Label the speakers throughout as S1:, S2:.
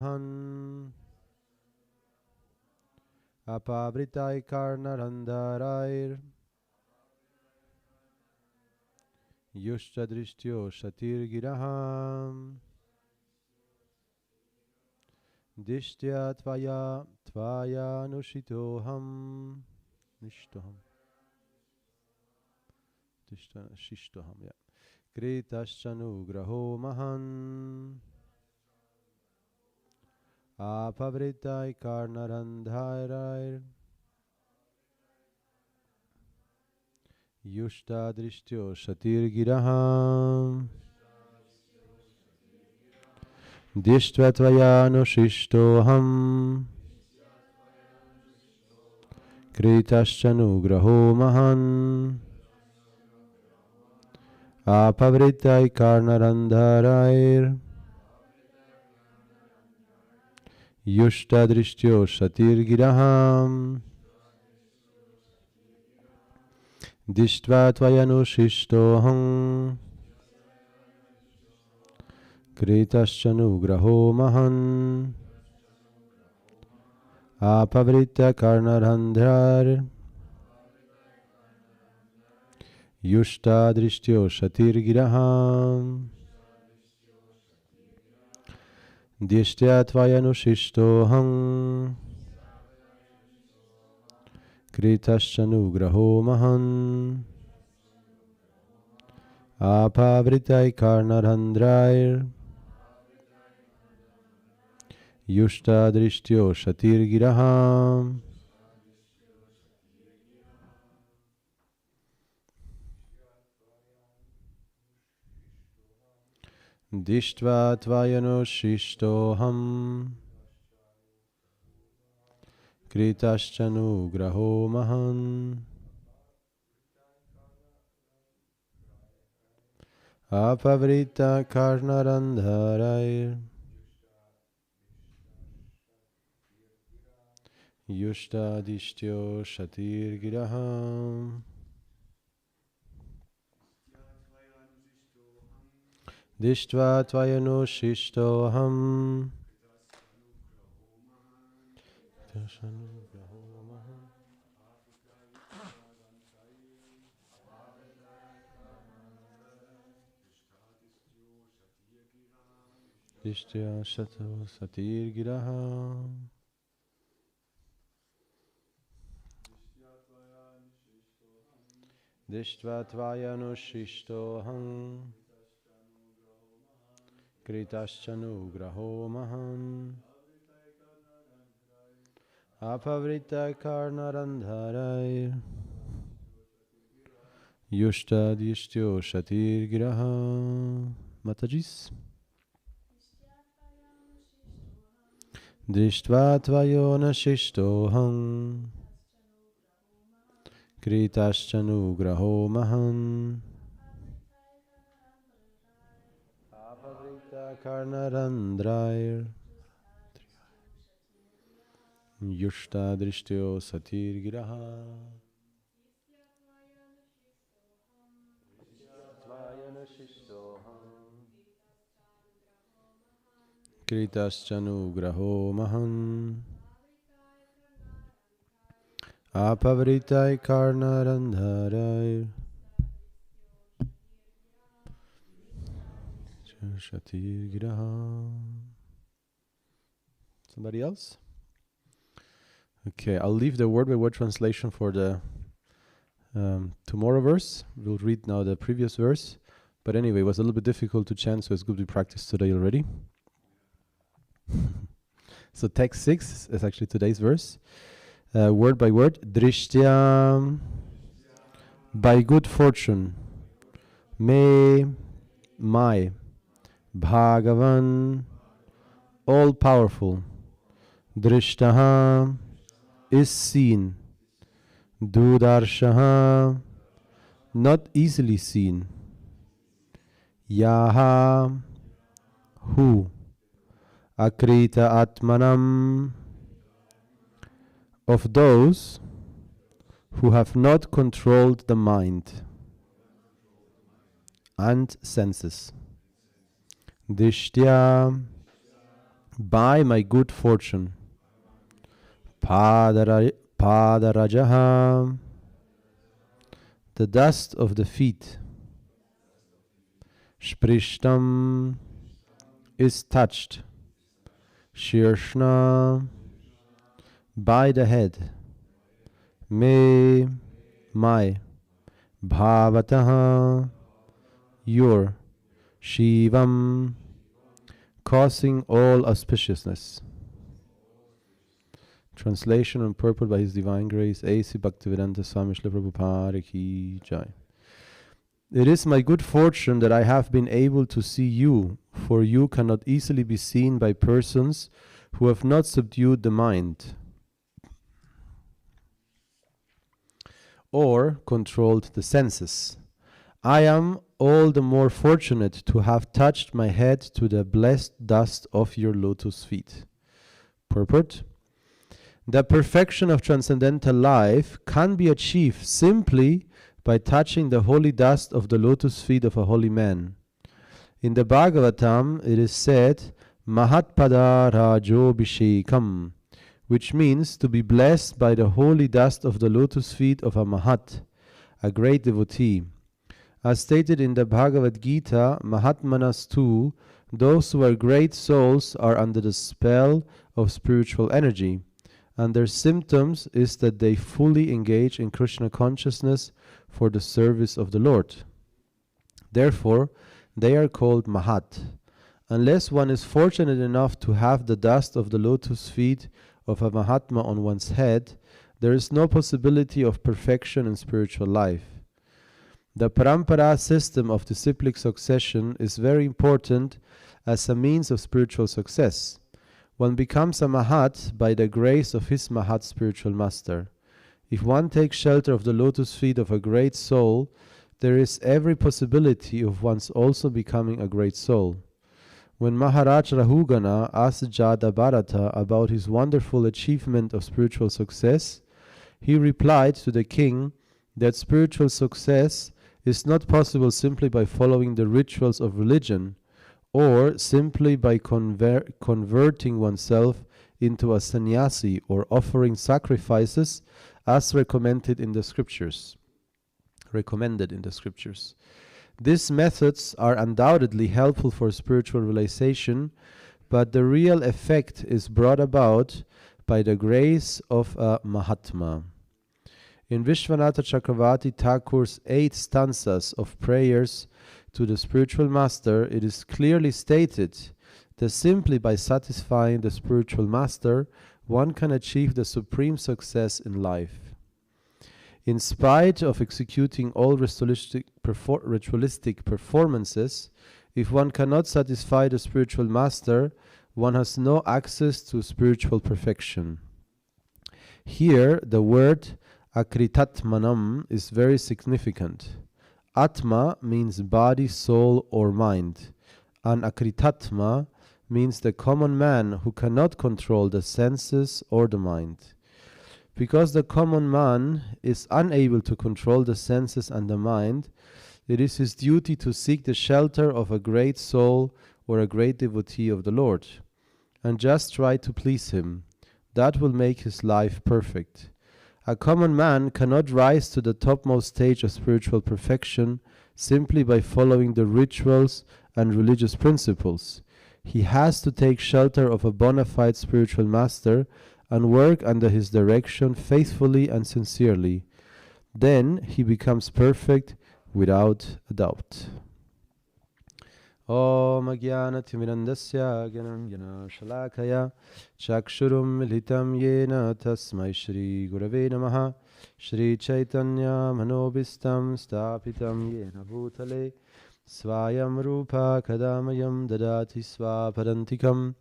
S1: Han Apavritai Karnarandharair Yushta Drishtyo Shatirgiraham Dishtya Tvaya Nushitoham Nishtoham Shishtoham, yeah. Kritaschanu Graho Mahan Apavritai Karnarandharair Yushta Drishtyo Shatirgiraham Dishtvatvaya Nushishtoham Kritaschanu Graho Mahan Apavritai Karnarandharair Yushta Drishtyo Shatirgiraham Dishtva Tvayanushishtoham Kritaschanu Graho Mahan Apavrita Karnarandhar Yushta Drishtyo Shatirgiraham Dishtya Tvayanushishtoham Kritaschanu Graho Mahan Apavritai Karnarandhrair Yushta Drishtyo Shatirgiraham Dishtva Tvayanushishtoham Kritaschanu Graho Mahan Apavrita Karnarandharair Yushta Drishtyo Shatirgiraham Dishtva Tvayanushishtoham Dishtya Shato Satirgiraham Dishtva Tvayanushishtoham Kritaschanu Graho Mahan Apavrita Karnarandharair Yushta Drishtyo Shatirgiraham. Matajis. Drishtva Tvayonashishtoham Kritaschanu Graho Mahan Apavrita Karnarandrair Yushta Drishtyo Satirgiraha Kritaschanu Graho Mahan Apavritai Karnarandharair Shatirgiraha. Somebody else? Okay, I'll leave the word-by-word translation for the tomorrow verse. We'll read now the previous verse. But anyway, it was a little bit difficult to chant, so it's good we practiced today already. So text 6 is actually today's verse. Word by word. Drishtya, by good fortune, may my Bhagavan, all-powerful, Drishtaha, is seen, Dudarshaha, not easily seen, Yaha, who, Akrita Atmanam, of those who have not controlled the mind and senses. Dishtya, by my good fortune. Padarajaham, the dust of the feet. Sprishtam is touched. Shirshna, by the head. Me, my. Bhavataha, your. Shivam, causing all auspiciousness. Translation and purport by His Divine Grace, A.C. Bhaktivedanta Swami Srila Prabhupada Ki Jai. It is my good fortune that I have been able to see you, for you cannot easily be seen by persons who have not subdued the mind or controlled the senses. I am all the more fortunate to have touched my head to the blessed dust of your lotus feet. Purport. The perfection of transcendental life can be achieved simply by touching the holy dust of the lotus feet of a holy man. In the Bhagavatam, it is said, Mahatpada Rajobhishekam, which means to be blessed by the holy dust of the lotus feet of a Mahat, a great devotee. As stated in the Bhagavad Gita, Mahatmanas too, those who are great souls are under the spell of spiritual energy, and their symptoms is that they fully engage in Krishna consciousness for the service of the Lord. Therefore, they are called Mahat. Unless one is fortunate enough to have the dust of the lotus feet of a Mahatma on one's head, there is no possibility of perfection in spiritual life. The parampara system of disciplic succession is very important as a means of spiritual success. One becomes a Mahat by the grace of his Mahat spiritual master. If one takes shelter of the lotus feet of a great soul, there is every possibility of one's also becoming a great soul. When Maharaj Rahugana asked Jada Bharata about his wonderful achievement of spiritual success, he replied to the king that spiritual success is not possible simply by following the rituals of religion, or simply by converting oneself into a sannyasi or offering sacrifices as recommended in the scriptures. These methods are undoubtedly helpful for spiritual realization, but the real effect is brought about by the grace of a Mahatma. In Vishwanatha Chakravarti Thakur's 8 stanzas of prayers to the spiritual master, it is clearly stated that simply by satisfying the spiritual master, one can achieve the supreme success in life. In spite of executing all ritualistic performances, if one cannot satisfy the spiritual master, one has no access to spiritual perfection. Here, the word akritatmanam is very significant. Atma means body, soul, or mind, and akritatma means the common man who cannot control the senses or the mind. Because the common man is unable to control the senses and the mind, it is his duty to seek the shelter of a great soul or a great devotee of the Lord, and just try to please him. That will make his life perfect. A common man cannot rise to the topmost stage of spiritual perfection simply by following the rituals and religious principles. He has to take shelter of a bona fide spiritual master and work under his direction faithfully and sincerely. Then he becomes perfect without a doubt. Om Jnana Timirandasya Gyanam Jnana Shalakaya Chakshurum Militam Yena Tasmai Shri Gurave Namaha Shri Chaitanya Manobistam Stapitam Yena Bhutale Swayam Rupa Kadamayam Dadati Swapadantikam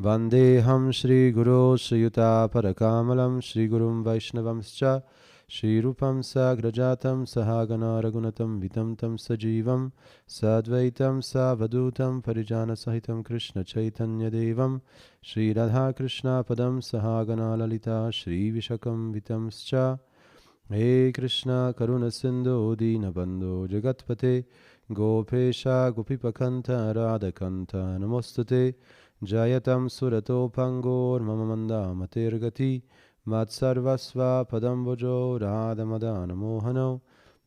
S1: Vandeham Shri Guru Shriyuta Parakamalam Shri Gurum Vaishnavamscha Shri Rupam Sagrajatam Sahagana Ragunatam Vitam Tam Sajivam Sadvaitam Savadutam Parijana Sahitam Krishna Chaitanya Devam Shri Radha Krishna Padam Sahagana Lalita Shri Vishakam Vitamscha He Krishna Karuna Sindhu Dinabandhu Jagatpate Gopesha Gopipakanta Radhakanta Namostate Jayatam surato pangor mamamanda matirgati matsarvasva padambojo radhamadana mohano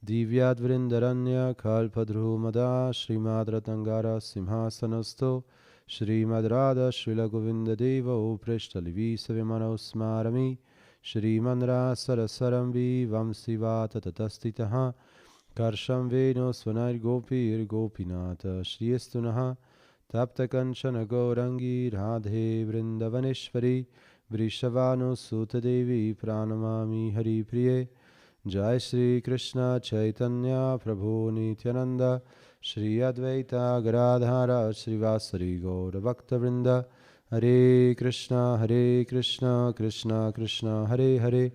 S1: divyad vrindaranya kalpadru mada Srimad Ratangara simhasanasto Srimad Radha Srila Govinda Deva Upreshtalivi Savimano Smarami Shrimandra Sarasaramvi Vamsiva Tatatastitaha Karsham Veno Svanai Gopir Gopinata Shriyastunaha Tapta Kanchana Gaurangi Radhe Vrindavaneshwari Vrishavano Sutta Devi Pranamami Hari Priye Jai Shri Krishna Chaitanya Prabhu Nityananda Shri Advaita Gadadhara Srivasari Gaura Bhakta Vrinda Hare Krishna Krishna Krishna Hare Hare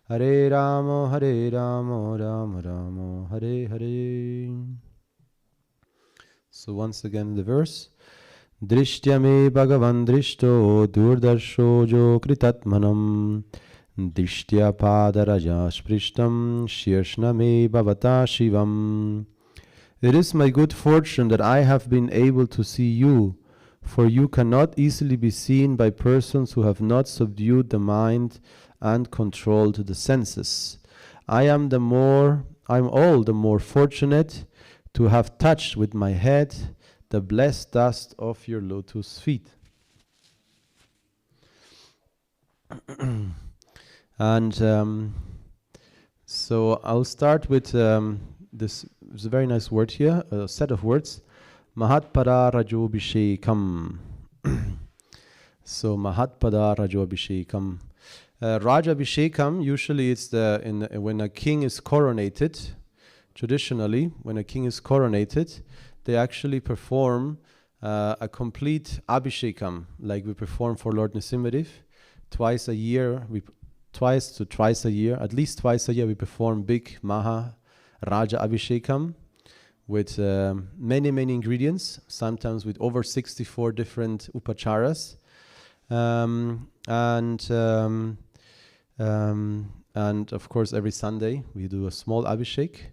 S1: Hare Rama Rama Rama Hare Hare. So once again the verse Drishyame Bhagavan Drishto Durdarsho Jo Kritatmanam Dishtya Padaraja Sprishtam Shirshname Bhavata Shivam. It is my good fortune that I have been able to see you, for you cannot easily be seen by persons who have not subdued the mind and controlled the senses. I am all the more fortunate to have touched with my head the blessed dust of your lotus feet. And so I'll start with this. There's a very nice word here, a set of words. Mahatpada Rajobhishekam. So Mahatpada Rajobhishekam. Rajabhishekam, usually it's when a king is coronated. Traditionally, when a king is coronated, they actually perform a complete abhishekam, like we perform for Lord Nrsimhadev. Twice a year, at least twice a year, we perform big Maha Raja Abhishekam with many ingredients, sometimes with over 64 different upacharas. And of course, every Sunday we do a small Abhishek.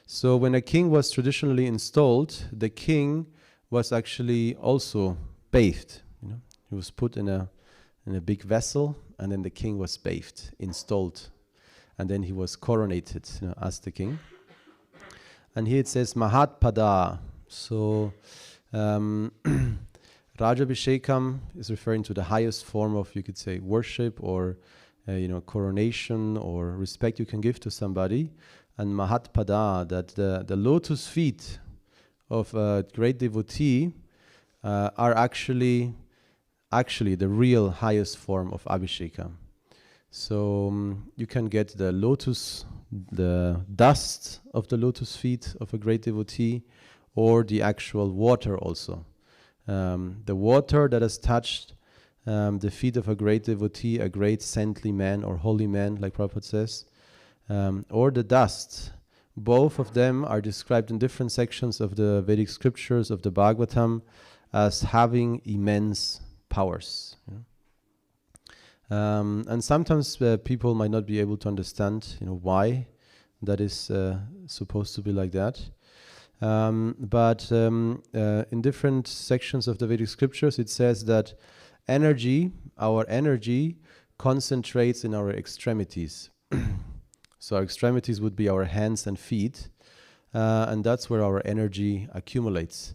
S1: So when a king was traditionally installed, the king was actually also bathed. He was put in a big vessel, and then the king was bathed, installed, and then he was coronated as the king. And here it says Mahatpada. So Rajabhishekam is referring to the highest form of, you could say, worship or coronation or respect you can give to somebody. And Mahatpada, that the lotus feet of a great devotee are actually the real highest form of Abhishekam. So you can get the dust of the lotus feet of a great devotee, or the actual water also. The water that has touched the feet of a great devotee, a great saintly man or holy man, like Prabhupada says, or the dust. Both of them are described in different sections of the Vedic scriptures of the Bhagavatam as having immense powers. And sometimes people might not be able to understand, why that is supposed to be like that. But in different sections of the Vedic scriptures, it says that our energy concentrates in our extremities. So our extremities would be our hands and feet, and that's where our energy accumulates.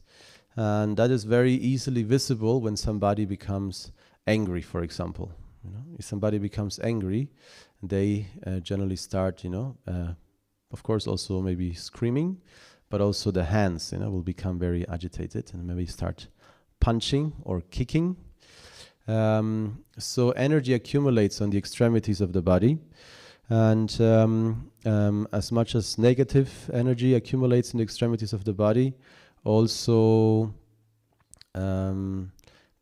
S1: And that is very easily visible when somebody becomes angry, for example. If somebody becomes angry, they generally start, of course, also maybe screaming, but also the hands, will become very agitated and maybe start punching or kicking. So energy accumulates on the extremities of the body, and as much as negative energy accumulates in the extremities of the body, also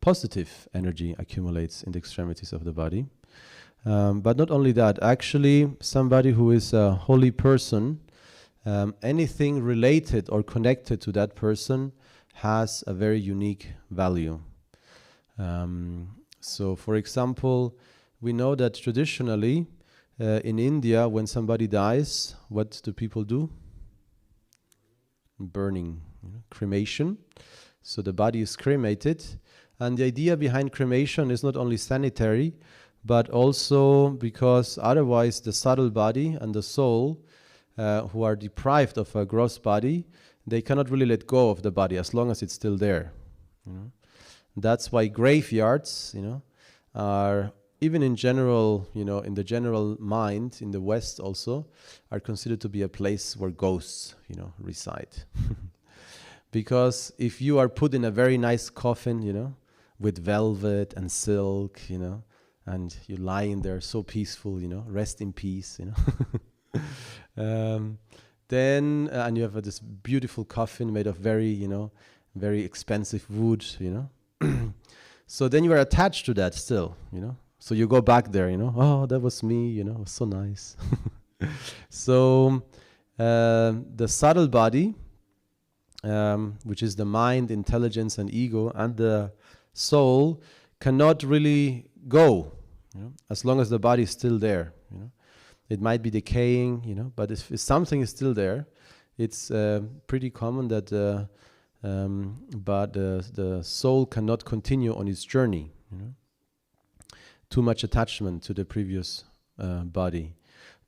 S1: positive energy accumulates in the extremities of the body. But not only that, actually somebody who is a holy person, anything related or connected to that person has a very unique value. So for example, we know that traditionally in India, when somebody dies, what do people do? Burning, cremation. So the body is cremated, And the idea behind cremation is not only sanitary, but also because otherwise the subtle body and the soul, who are deprived of a gross body, they cannot really let go of the body as long as it's still there. You know? That's why graveyards, are, even in general, in the general mind, in the West also, are considered to be a place where ghosts, reside. Because if you are put in a very nice coffin, with velvet and silk, and you lie in there so peaceful, rest in peace, then, and you have this beautiful coffin made of very, very expensive wood, So then you are attached to that still, So you go back there, oh, that was me, it was so nice. So the subtle body, which is the mind, intelligence, and ego, and the soul cannot really go, as long as the body is still there. It might be decaying, but if something is still there, it's pretty common that but the soul cannot continue on its journey. Too much attachment to the previous body.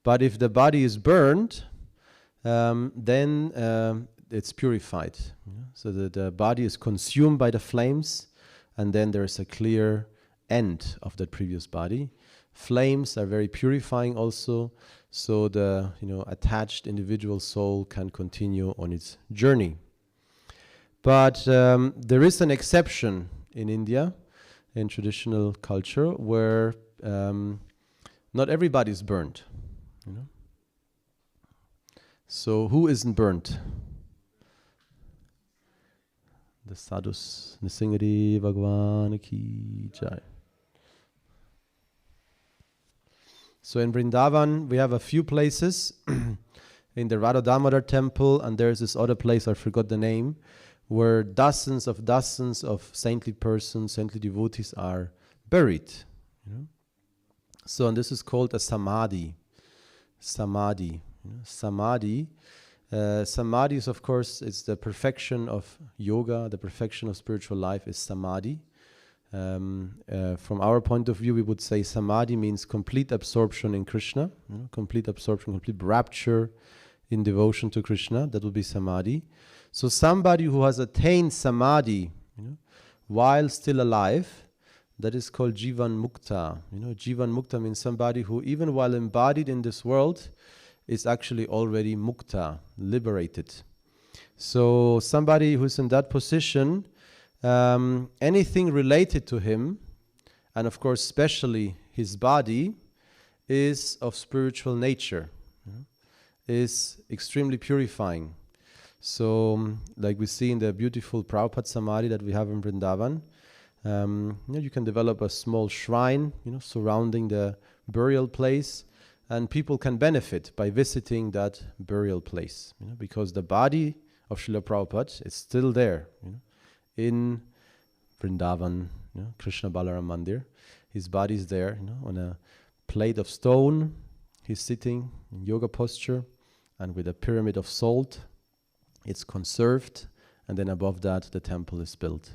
S1: But if the body is burned, then it's purified. So that the body is consumed by the flames, and then there's a clear end of that previous body. Flames are very purifying also, so the attached individual soul can continue on its journey. But there is an exception in India, in traditional culture, where not everybody is burnt. So who isn't burnt? The sadhus. Nisingari Bhagwan ki jai. So in Vrindavan, we have a few places. In the Radha Damodar temple, and there's this other place, I forgot the name, where dozens of saintly persons, saintly devotees are buried. So, and this is called a samadhi. Samadhi. Samadhi. Samadhi is, of course, it's the perfection of yoga, the perfection of spiritual life is samadhi. From our point of view, we would say samadhi means complete absorption in Krishna, complete absorption, complete rapture in devotion to Krishna. That would be samadhi. So somebody who has attained samadhi, while still alive, that is called jivan mukta. Jivan mukta means somebody who, even while embodied in this world, is actually already mukta, liberated. So somebody who's in that position, anything related to him, and of course especially his body, is of spiritual nature, is extremely purifying. So like we see in the beautiful Prabhupada Samadhi that we have in Vrindavan, you can develop a small shrine, surrounding the burial place, and people can benefit by visiting that burial place, because the body of Srila Prabhupada is still there, in Vrindavan, Krishna Balaram Mandir. His body is there, on a plate of stone. He's sitting in yoga posture, and with a pyramid of salt, it's conserved, and then above that the temple is built.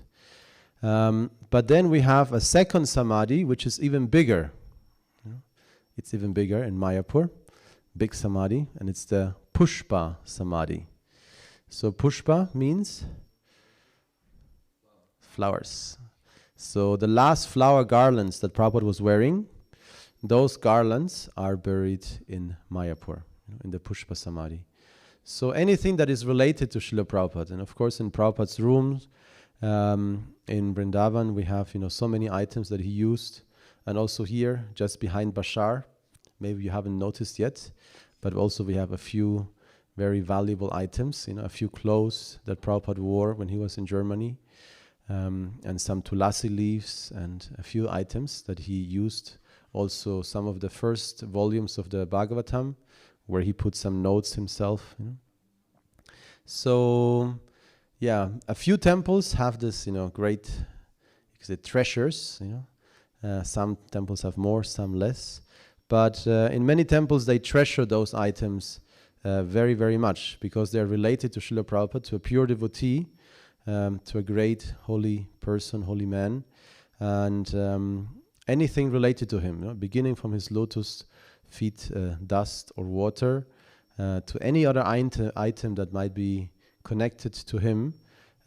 S1: But then we have a second samadhi, which is even bigger. It's even bigger in Mayapur, big samadhi, and it's the Pushpa Samadhi. So Pushpa means flowers. So the last flower garlands that Prabhupada was wearing, those garlands are buried in Mayapur, in the Pushpa Samadhi. So anything that is related to Srila Prabhupada, and of course in Prabhupada's rooms, in Vrindavan we have so many items that he used, and also here just behind Bashar, maybe you haven't noticed yet, but also we have a few very valuable items, a few clothes that Prabhupada wore when he was in Germany, and some tulasi leaves and a few items that he used. Also some of the first volumes of the Bhagavatam, where he put some notes himself. So, yeah, a few temples have this, great treasures. Some temples have more, some less. But in many temples, they treasure those items very, very much, because they're related to Srila Prabhupada, to a pure devotee. to a great holy person, holy man, and anything related to him, beginning from his lotus feet, dust or water, to any other item that might be connected to him,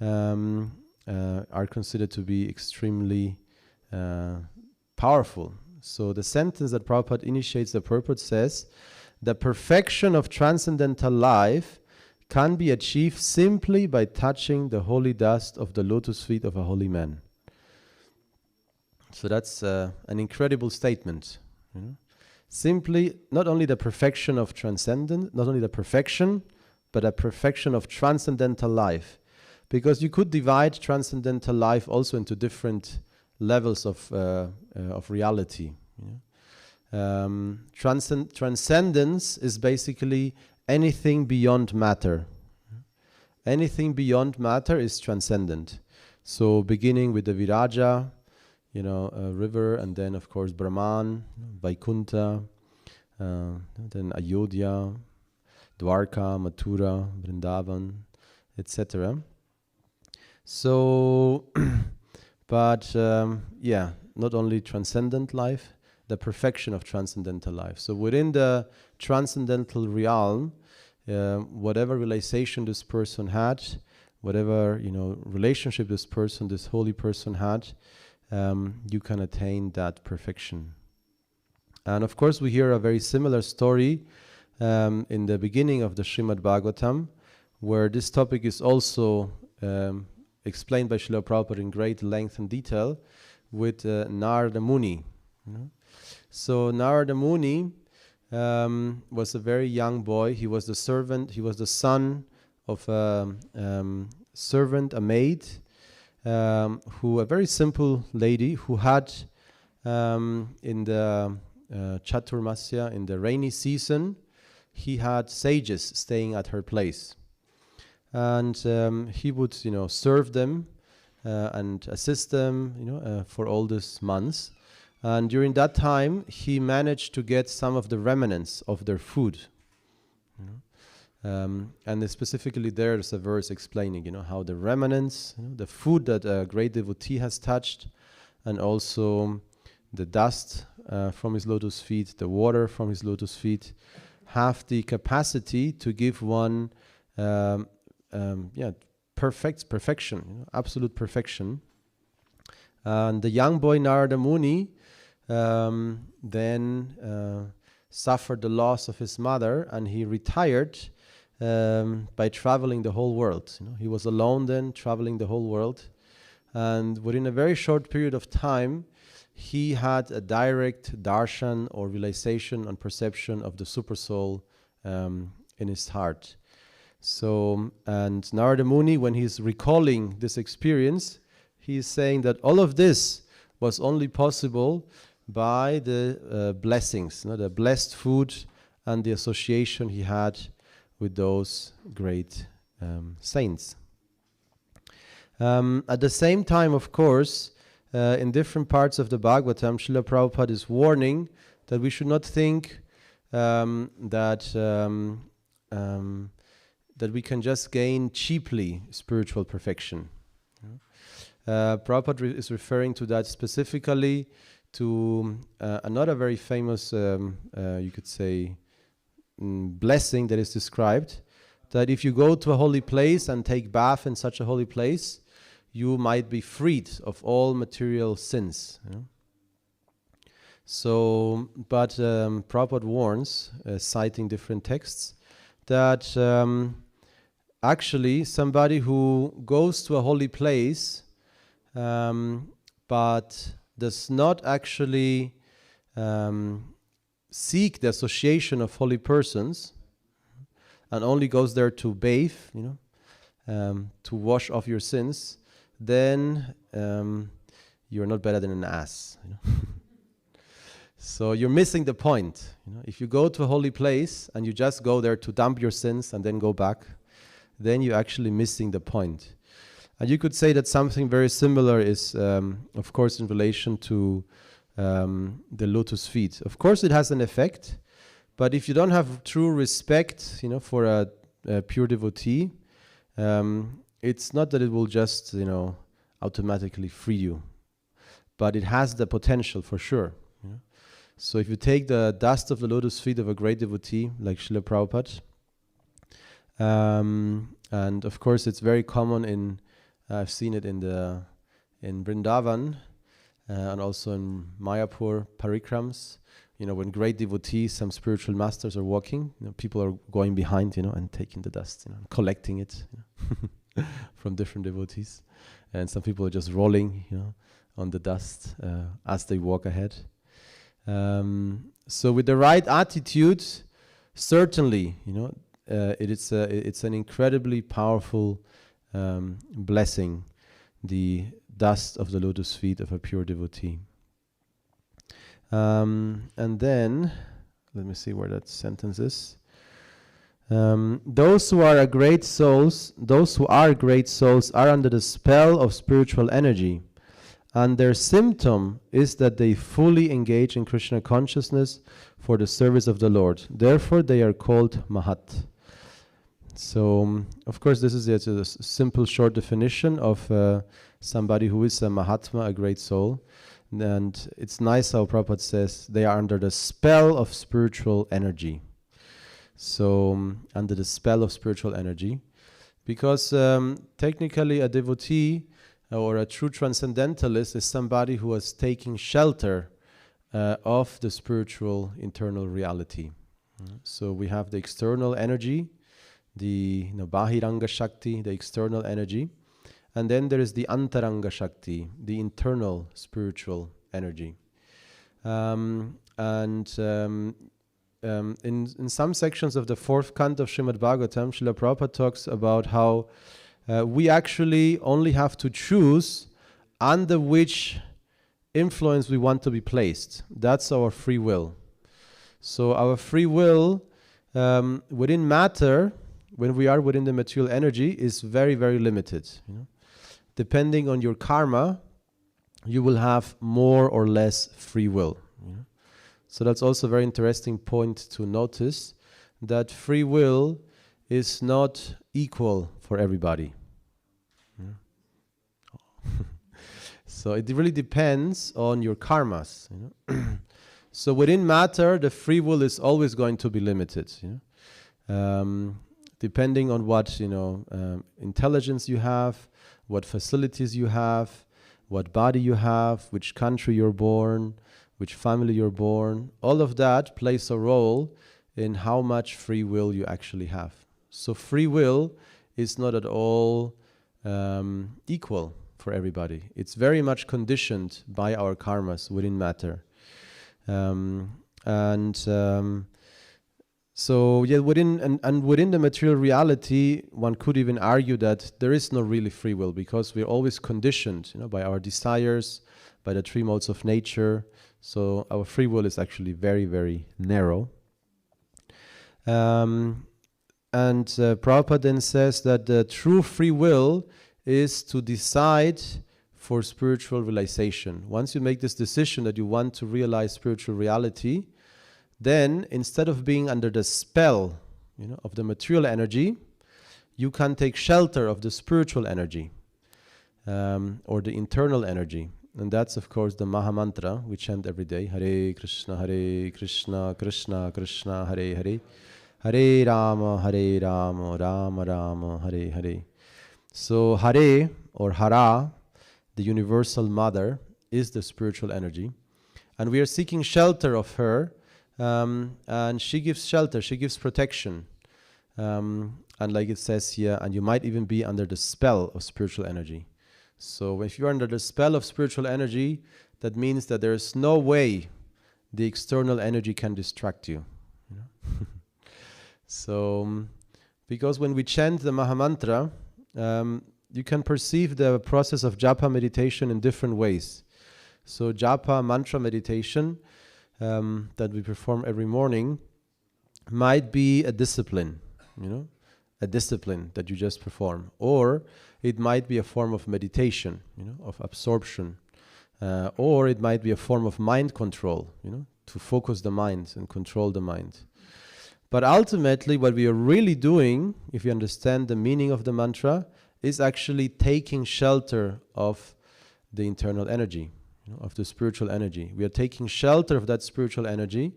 S1: are considered to be extremely powerful. So the sentence that Prabhupada initiates the purport says, the perfection of transcendental life can be achieved simply by touching the holy dust of the lotus feet of a holy man. So that's an incredible statement. Simply, not only the perfection of transcendence, not only the perfection, but a perfection of transcendental life. Because you could divide transcendental life also into different levels of reality. Transcendence is basically anything beyond matter. Anything beyond matter is transcendent. So beginning with the Viraja, river, and then of course Brahman, Vaikuntha, then Ayodhya, Dwarka, Mathura, Vrindavan, etc. So, but not only transcendent life, the perfection of transcendental life. So within the transcendental realm, whatever realization this person had, whatever relationship this holy person had, you can attain that perfection. And of course we hear a very similar story in the beginning of the Srimad Bhagavatam, where this topic is also explained by Srila Prabhupada in great length and detail with Narada Muni. So Narada Muni was a very young boy. He was the son of a servant, a maid, a very simple lady who had in the Chaturmasya, in the rainy season, he had sages staying at her place. And he would, serve them and assist them, for all these months. And during that time, he managed to get some of the remnants of their food. And specifically there's a verse explaining, how the remnants, the food that a great devotee has touched, and also the dust from his lotus feet, the water from his lotus feet, have the capacity to give one perfection, absolute perfection. And the young boy Narada Muni then suffered the loss of his mother, and he retired by traveling the whole world. He was alone then, traveling the whole world. And within a very short period of time, he had a direct darshan or realization and perception of the Supersoul in his heart. So, and Narada Muni, when he's recalling this experience, he's saying that all of this was only possible by the blessings, the blessed food and the association he had with those great saints. At the same time, of course, in different parts of the Bhagavatam, Srila Prabhupada is warning that we should not think that we can just gain cheaply spiritual perfection. Prabhupada is referring to that specifically to another very famous, you could say, blessing that is described, that if you go to a holy place and take bath in such a holy place, you might be freed of all material sins. So, but Prabhupada warns, citing different texts, that actually somebody who goes to a holy place but does not actually seek the association of holy persons and only goes there to bathe, to wash off your sins, then you're not better than an ass. So you're missing the point. If you go to a holy place and you just go there to dump your sins and then go back, then you're actually missing the point. And you could say that something very similar is, of course, in relation to the lotus feet. Of course, it has an effect, but if you don't have true respect, for a pure devotee, it's not that it will just, automatically free you, but it has the potential for sure. So if you take the dust of the lotus feet of a great devotee like Srila Prabhupada, and of course it's very common I've seen it in Vrindavan and also in Mayapur parikrams. When great devotees, some spiritual masters are walking, people are going behind, and taking the dust, collecting it from different devotees, and some people are just rolling, on the dust as they walk ahead. So with the right attitude, certainly, it's an incredibly powerful blessing, the dust of the lotus feet of a pure devotee. And then, let me see where that sentence is. Those who are great souls are under the spell of spiritual energy, and their symptom is that they fully engage in Krishna consciousness for the service of the Lord. Therefore, they are called Mahat. So, of course, this is a simple, short definition of somebody who is a Mahatma, a great soul. And it's nice how Prabhupada says they are under the spell of spiritual energy. So, under the spell of spiritual energy. Because technically a devotee or a true transcendentalist is somebody who is taking shelter of the spiritual internal reality. So we have the external energy, the Bahiranga Shakti, the external energy, and then there is the Antaranga Shakti, the internal spiritual energy. In some sections of the fourth canto of Srimad Bhagavatam, Srila Prabhupada talks about how we actually only have to choose under which influence we want to be placed. That's our free will. So our free will within matter, when we are within the material energy, is very, very limited. Depending on your karma, you will have more or less free will. So that's also a very interesting point to notice, that free will is not equal for everybody. So it really depends on your karmas. So within matter, the free will is always going to be limited. Depending on what intelligence you have, what facilities you have, what body you have, which country you're born, which family you're born, all of that plays a role in how much free will you actually have. So free will is not at all equal for everybody. It's very much conditioned by our karmas within matter. So yeah, within the material reality, one could even argue that there is no really free will, because we're always conditioned, by our desires, by the three modes of nature. So our free will is actually very, very narrow. And Prabhupada then says that the true free will is to decide for spiritual realization. Once you make this decision that you want to realize spiritual reality, then instead of being under the spell, of the material energy, you can take shelter of the spiritual energy, or the internal energy. And that's, of course, the Maha Mantra we chant every day. Hare Krishna, Krishna Krishna, Hare Hare. Hare Rama, Rama Rama, Hare Hare. So Hare, or Hara, the universal mother, is the spiritual energy. And we are seeking shelter of her. And she gives shelter, she gives protection. And like it says here, and you might even be under the spell of spiritual energy. So if you're under the spell of spiritual energy, that means that there is no way the external energy can distract you. So, because when we chant the Maha Mantra, you can perceive the process of japa meditation in different ways. So japa mantra meditation that we perform every morning might be a discipline, a discipline that you just perform. Or it might be a form of meditation, of absorption. Or it might be a form of mind control, to focus the mind and control the mind. But ultimately, what we are really doing, if you understand the meaning of the mantra, is actually taking shelter of the internal energy, of the spiritual energy. We are taking shelter of that spiritual energy,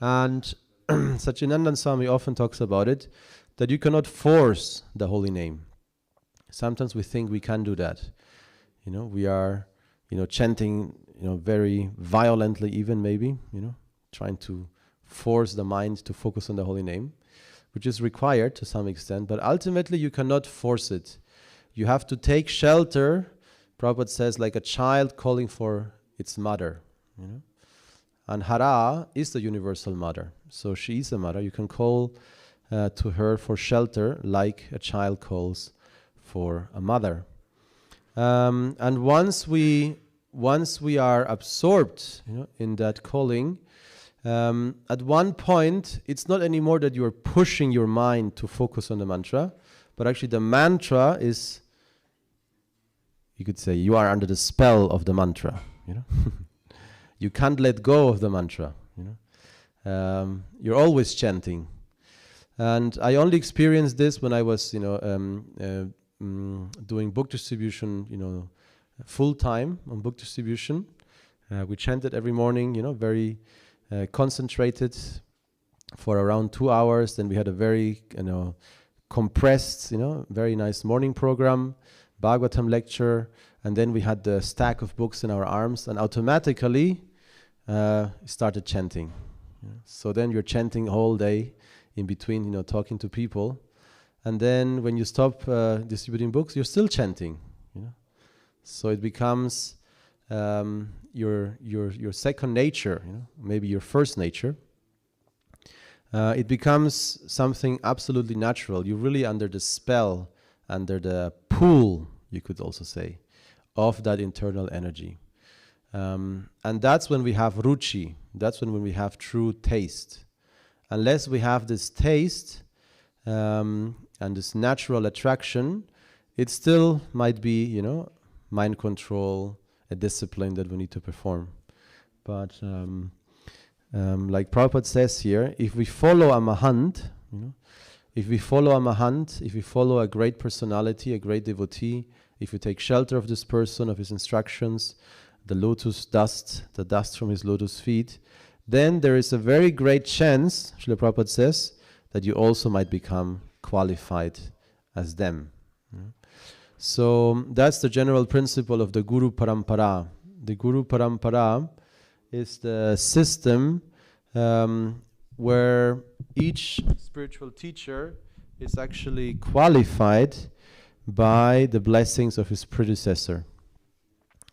S1: and Satchidananda Swami often talks about it, that you cannot force the holy name. Sometimes we think we can do that. We are, chanting, very violently even maybe, trying to force the mind to focus on the holy name, which is required to some extent, but ultimately you cannot force it. You have to take shelter, Prabhupada says, like a child calling for its mother. And Hara is the universal mother. So she is a mother. You can call to her for shelter like a child calls for a mother. And once we are absorbed in that calling, at one point, it's not anymore that you are pushing your mind to focus on the mantra, but actually the mantra is, you could say, you are under the spell of the mantra. You can't let go of the mantra. You're always chanting. And I only experienced this when I was, doing book distribution, full time on book distribution. We chanted every morning, very concentrated for around 2 hours. Then we had a very, compressed, very nice morning program, Bhagavatam lecture, and then we had the stack of books in our arms, and automatically started chanting. So then you're chanting all day in between, talking to people, and then when you stop distributing books, you're still chanting. So it becomes your second nature, maybe your first nature. It becomes something absolutely natural. You're really under the spell, under the pull, you could also say, of that internal energy. And that's when we have ruchi. That's when we have true taste. Unless we have this taste and this natural attraction, it still might be, mind control, a discipline that we need to perform. But like Prabhupada says here, if we follow a mahant, if we follow a great personality, a great devotee, if we take shelter of this person, of his instructions, the lotus dust, the dust from his lotus feet, then there is a very great chance, Srila Prabhupada says, that you also might become qualified as them. So that's the general principle of the Guru Parampara. The Guru Parampara is the system where each spiritual teacher is actually qualified by the blessings of his predecessor.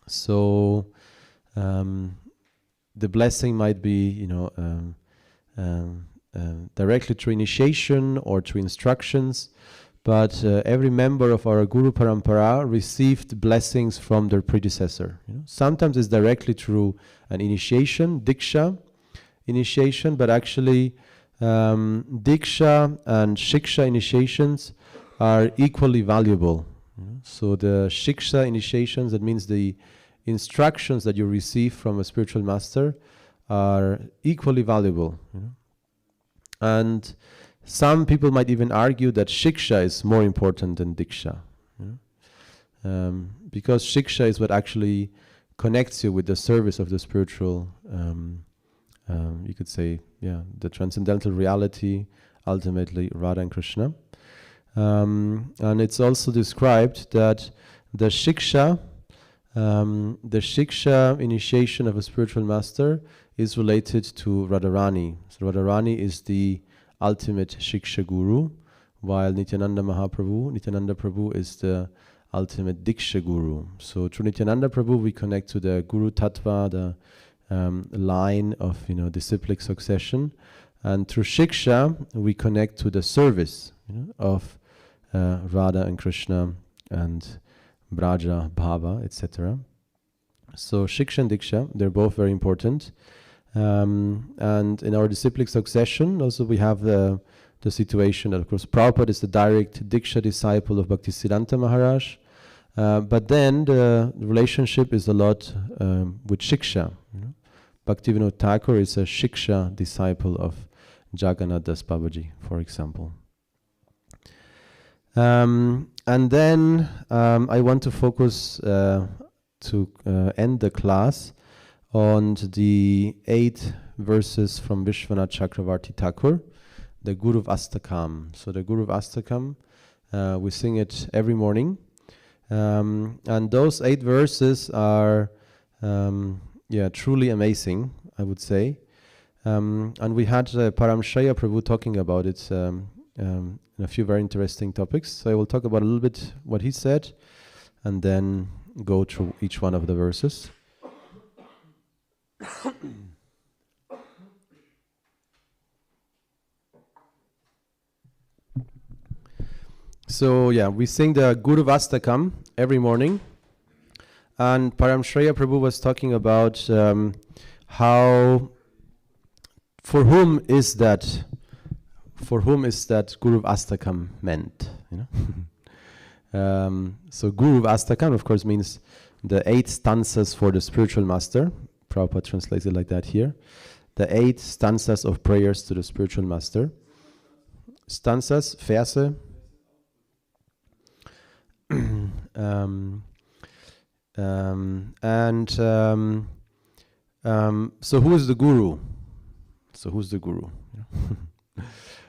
S1: So the blessing might be, directly through initiation or through instructions, but every member of our Guru Parampara received blessings from their predecessor. Sometimes it's directly through an initiation, Diksha initiation, but actually Diksha and Shiksha initiations are equally valuable. So the Shiksha initiations, that means the instructions that you receive from a spiritual master, are equally valuable. And some people might even argue that Shiksha is more important than Diksha. Because Shiksha is what actually connects you with the service of the spiritual, you could say, the transcendental reality, ultimately Radha and Krishna. And it's also described that the Shiksha initiation of a spiritual master is related to Radharani. So Radharani is the ultimate Shiksha Guru, while Nityananda Prabhu is the ultimate Diksha Guru. So through Nityananda Prabhu we connect to the Guru Tattva, the line of disciplic succession, and through Shiksha we connect to the service of Radha and Krishna and Braja, Bhava, etc. So Shiksha and Diksha, they're both very important. And in our disciplic succession, also we have the situation that, of course, Prabhupada is the direct Diksha disciple of Bhaktisiddhanta Maharaj, but then the relationship is a lot with Shiksha. Bhaktivinoda Thakur is a Shiksha disciple of Jagannath Das Babaji, for example. And then I want to focus to end the class on the 8 verses from Vishwanath Chakravarti Thakur, the Guruvastakam. So the Guruvastakam, we sing it every morning. And those 8 verses are truly amazing, I would say. And we had Paramshaya Prabhu talking about it in a few very interesting topics. So I will talk about a little bit what he said and then go through each one of the verses. So we sing the Guruvastakam every morning. And Paramshaya Prabhu was talking about how, for whom is that Guruvastakam meant, you know? So Guruvastakam, of course, means the 8 stanzas for the spiritual master. Prabhupada translates it like that here. The 8 stanzas of prayers to the spiritual master. Stanzas, Verse. So who is the guru?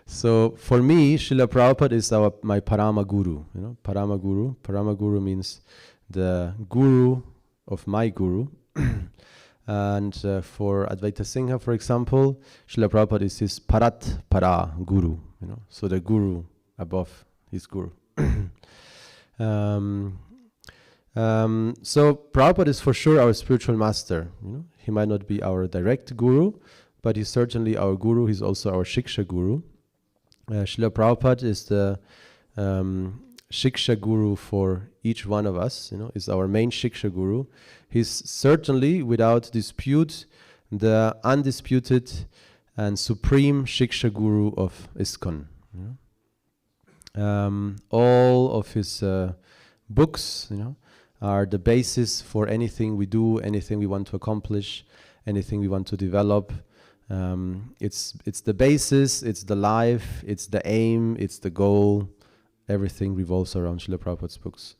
S1: So for me, Srila Prabhupada is my Parama Guru. You know, Parama Guru. Parama Guru means the guru of my guru. And for Advaita Singha, for example, Srila Prabhupada is his Parat Para Guru. You know, so the guru above his guru. So Prabhupada is for sure our spiritual master. You know, he might not be our direct guru, but he's certainly our guru. He's also our Shiksha guru. Srila Prabhupada is the Shiksha guru for each one of us. You know, is our main Shiksha guru. He's certainly, without dispute, the undisputed and supreme Shiksha guru of ISKCON. You know? All of his books, you know, are the basis for anything we do, anything we want to accomplish, anything we want to develop. It's the basis, it's the life, it's the aim, it's the goal. Everything revolves around Srila Prabhupada's books.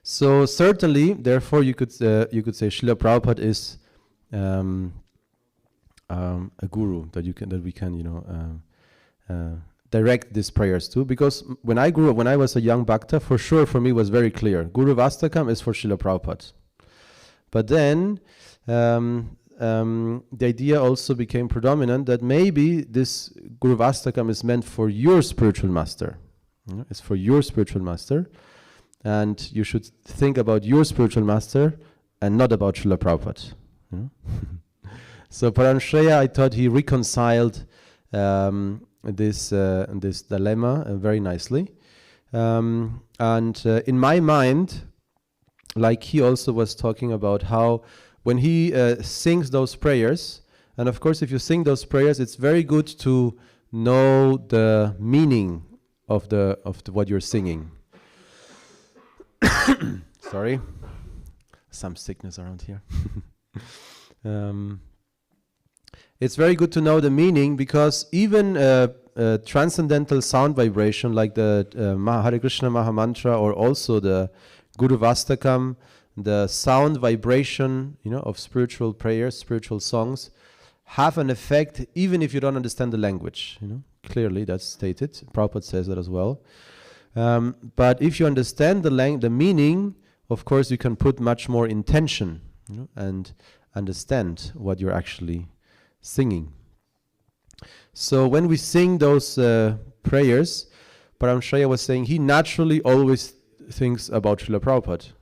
S1: So certainly, therefore, you could say Srila Prabhupada is a guru that we can you know direct these prayers to. Because when I grew up, when I was a young bhakta, for sure for me was very clear. Guruvastakam is for Srila Prabhupada. But then the idea also became predominant that maybe this Guruvastakam is meant for your spiritual master. You know, it's for your spiritual master. And you should think about your spiritual master and not about Srila Prabhupada. You know? So Paramshaya, I thought he reconciled this dilemma very nicely. And in my mind, like he also was talking about how when he sings those prayers, and of course if you sing those prayers, it's very good to know the meaning of what you're singing. Sorry, some sickness around here. It's very good to know the meaning, because even transcendental sound vibration like the Hare Krishna Mahamantra, or also the Guruvastakam, the sound vibration, you know, of spiritual prayers, spiritual songs, have an effect even if you don't understand the language. You know, clearly that's stated. Prabhupada says that as well. But if you understand the meaning, of course, you can put much more intention, you know, and understand what you're actually singing. So when we sing those prayers, Paramshaya was saying he naturally always thinks about Srila Prabhupada,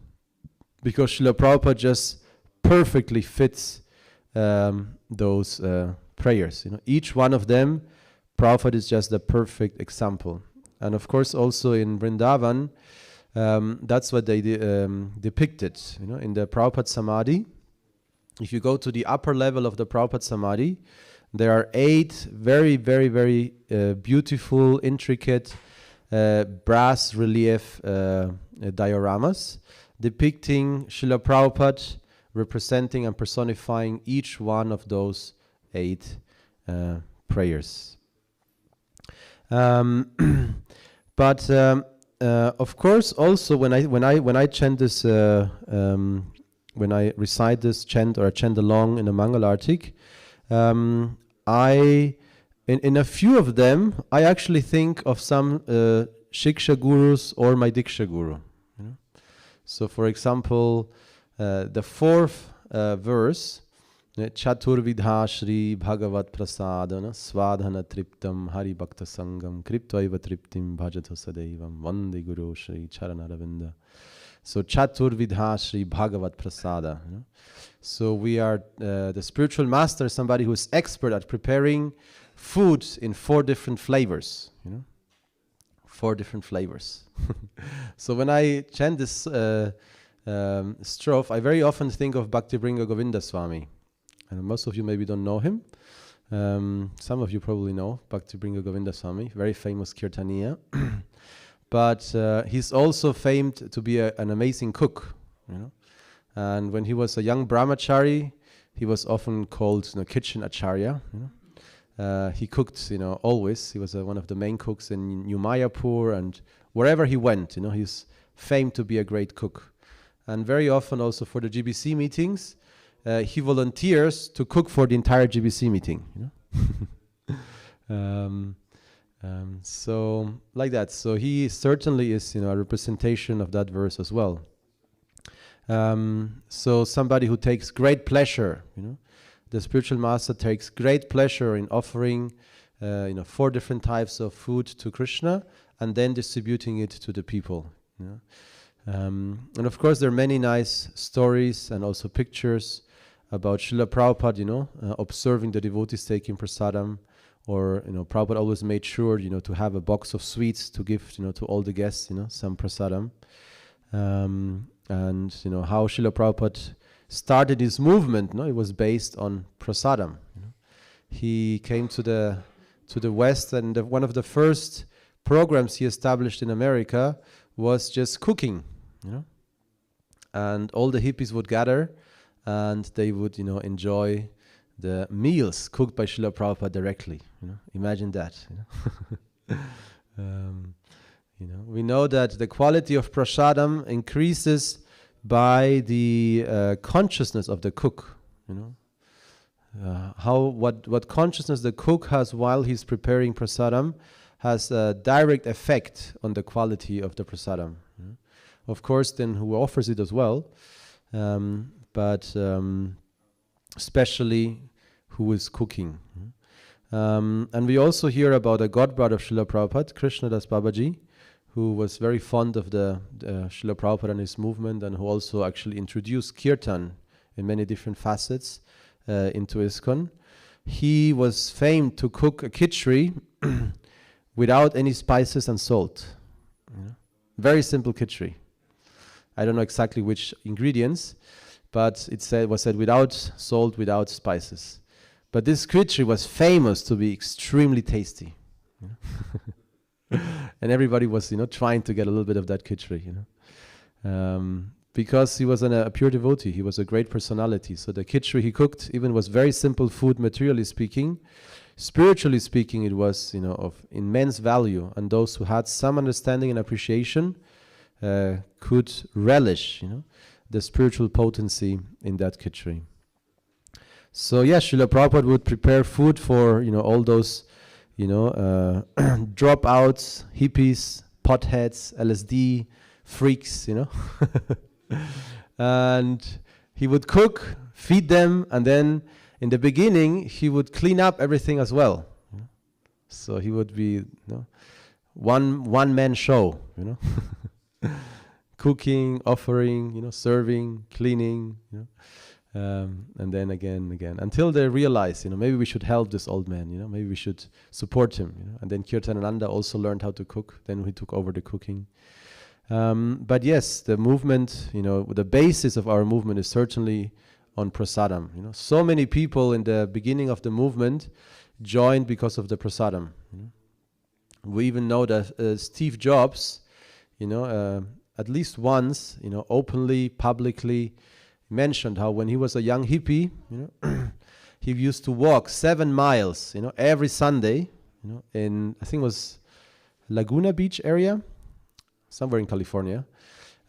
S1: because Srila Prabhupada just perfectly fits those prayers. You know, each one of them, Prabhupada is just the perfect example. And of course, also in Vrindavan, that's what they depicted. You know, in the Prabhupada Samadhi, if you go to the upper level of the Prabhupada Samadhi, there are 8 very, very, very beautiful, intricate brass relief dioramas depicting Srila Prabhupada, representing and personifying each one of those 8 prayers. But of course, also when I chant this, when I recite this chant or chant along in a Mangalartik, I in a few of them I actually think of some Shiksha gurus or my Diksha guru. You know? So, for example, the fourth verse. Chaturvidha Shri Bhagavat Prasadana Svadhana Triptam Hari Bhakta Sangam Kriptvaiva Triptim Bhajato Sadevam Vande Guru Shri Charanaravinda. So Chaturvidha Shri Bhagavat Prasada. You know? So we are the spiritual master, somebody who is expert at preparing food in 4 different flavors. You know, 4 different flavors. So when I chant this strophe, I very often think of Bhaktibringa Govinda Swami. And most of you maybe don't know him. Some of you probably know Bhaktibringa Govinda Swami, very famous Kirtaniya. But he's also famed to be an amazing cook. You know? And when he was a young brahmachari, he was often called kitchen acharya. You know? He cooked, always. He was one of the main cooks in New Mayapur, and wherever he went, he's famed to be a great cook. And very often also for the GBC meetings, he volunteers to cook for the entire GBC meeting. You know? So like that. So he certainly is, a representation of that verse as well. So somebody who takes great pleasure, the spiritual master takes great pleasure in offering, 4 different types of food to Krishna and then distributing it to the people. And of course, there are many nice stories and also pictures about Srila Prabhupada, observing the devotees taking prasadam, or Prabhupada always made sure, to have a box of sweets to give, to all the guests, some prasadam, and how Srila Prabhupada started his movement. It was based on prasadam. He came to the West, and one of the first programs he established in America was just cooking, and all the hippies would gather. And they would, enjoy the meals cooked by Srila Prabhupada directly. Imagine that. We know that the quality of prasadam increases by the consciousness of the cook. What consciousness the cook has while he's preparing prasadam has a direct effect on the quality of the prasadam. Of course, then who offers it as well. But especially who is cooking. And we also hear about a godbrother of Srila Prabhupada, Krishnadas Babaji, who was very fond of the Srila Prabhupada and his movement, and who also actually introduced kirtan in many different facets into ISKCON. He was famed to cook a khichdi without any spices and salt. Very simple khichdi. I don't know exactly which ingredients, but it was said without salt, without spices. But this khichdi was famous to be extremely tasty. And everybody was, trying to get a little bit of that khichdi, because he was a pure devotee. He was a great personality. So the khichdi he cooked even was very simple food, materially speaking. Spiritually speaking, it was, of immense value. And those who had some understanding and appreciation could relish, the spiritual potency in that khichdi. So yes, Srila Prabhupada would prepare food for all those dropouts, hippies, potheads, LSD freaks, and he would cook, feed them, and then in the beginning he would clean up everything as well. So he would be one man show, cooking, offering, serving, cleaning, and then again, until they realize, maybe we should help this old man, maybe we should support him, and then Kirtanananda also learned how to cook. Then he took over the cooking. But yes, the movement, the basis of our movement is certainly on prasadam. So many people in the beginning of the movement joined because of the prasadam. We even know that Steve Jobs, at least once, openly, publicly mentioned how when he was a young hippie, he used to walk 7 miles, every Sunday, in, I think it was Laguna Beach area, somewhere in California.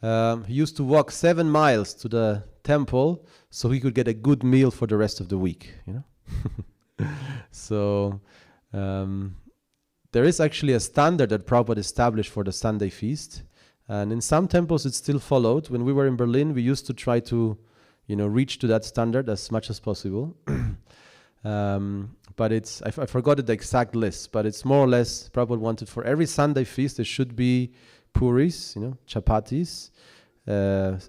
S1: He used to walk 7 miles to the temple so he could get a good meal for the rest of the week, So there is actually a standard that Prabhupada established for the Sunday feast. And in some temples it's still followed. When we were in Berlin, we used to try to, reach to that standard as much as possible. But it's, I forgot the exact list, but it's more or less, Prabhupada wanted for every Sunday feast there should be puris, chapatis,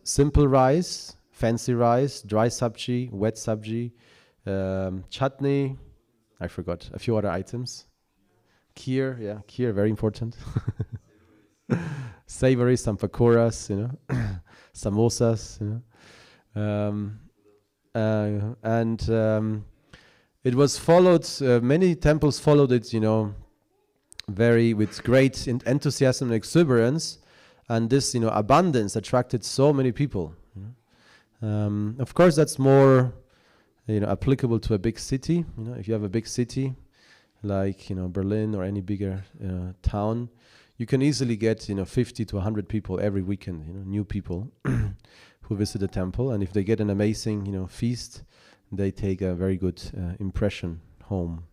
S1: simple rice, fancy rice, dry sabji, wet sabji, chutney, I forgot, a few other items. Kheer, kheer, very important. Savory, some pakoras, samosas, and it was followed, many temples followed it, very with great enthusiasm and exuberance, and this, abundance attracted so many people. Of course, that's more, applicable to a big city. If you have a big city, like Berlin or any bigger town, you can easily get 50 to 100 people every weekend. New people who visit the temple, and if they get an amazing feast, they take a very good impression home.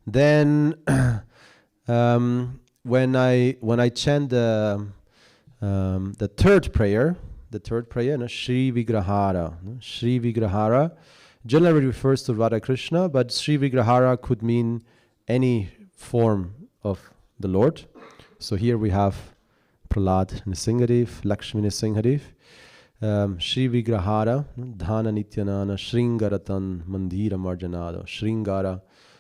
S1: Then when I chant the third prayer, Shri Vigrahara. Shri Vigrahara generally refers to Radha Krishna, but Shri Vigrahara could mean any form of the Lord. So here we have Prahlad Nrsimhadev, Lakshmi Nrsimhadev, Shri Vigrahara, Dhana Nityanana, Shringaratan Mandira Marjanada.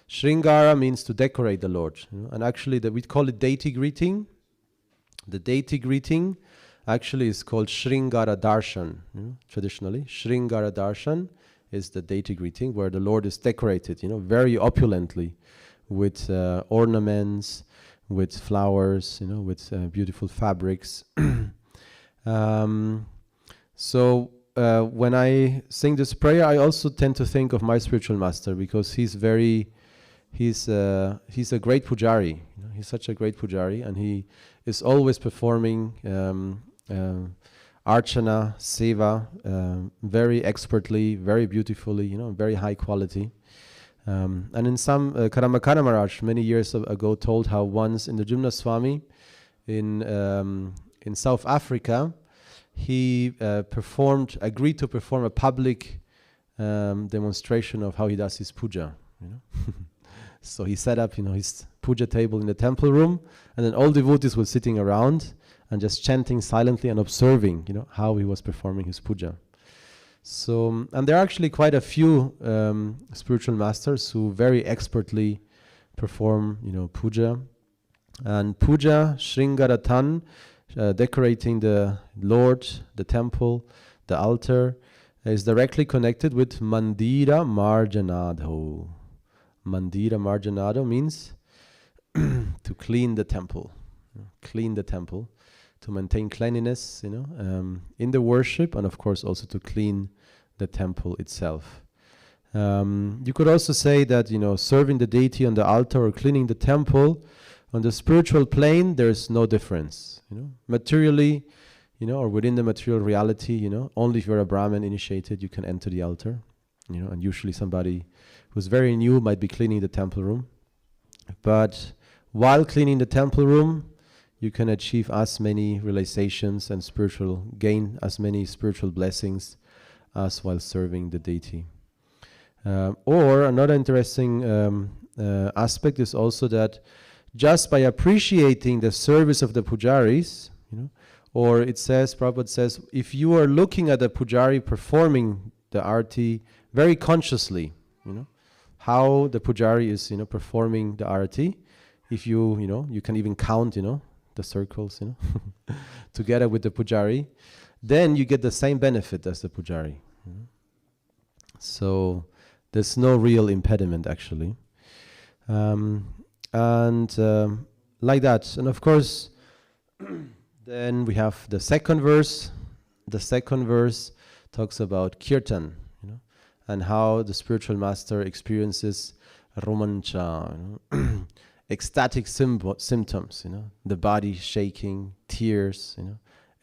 S1: Shringara means to decorate the Lord. And actually we call it deity greeting. The deity greeting actually is called Shringara Darshan. Traditionally, Shringara Darshan is the deity greeting where the Lord is decorated, very opulently with ornaments, with flowers, with beautiful fabrics. So when I sing this prayer, I also tend to think of my spiritual master, because he's a great pujari. He's such a great pujari, and he is always performing archana, seva, very expertly, very beautifully, very high quality. And in some, Karamakana Maharaj many years ago told how once in the Jumnaswami in South Africa, he agreed to perform a public demonstration of how he does his puja. So he set up, his puja table in the temple room, and then all devotees were sitting around and just chanting silently and observing, how he was performing his puja. So, and there are actually quite a few spiritual masters who very expertly perform, puja. And puja, Shringaratan, decorating the Lord, the temple, the altar, is directly connected with Mandira Marjanado. Mandira Marjanado means to clean the temple. To maintain cleanliness, in the worship, and of course also to clean the temple itself. You could also say that, serving the deity on the altar or cleaning the temple, on the spiritual plane, there's no difference. Materially, or within the material reality, only if you're a Brahmin initiated, you can enter the altar. And usually somebody who's very new might be cleaning the temple room. But while cleaning the temple room, you can achieve as many realizations and gain as many spiritual blessings as while serving the deity. Or another interesting aspect is also that just by appreciating the service of the pujaris, or it says, Prabhupada says, if you are looking at the pujari performing the arati very consciously, how the pujari is, performing the arati, if you can even count, the circles, together with the pujari, then you get the same benefit as the pujari. So there's no real impediment actually. And like that. And of course, then we have the second verse. The second verse talks about kirtan, and how the spiritual master experiences romancha, ecstatic symptoms, the body shaking, tears,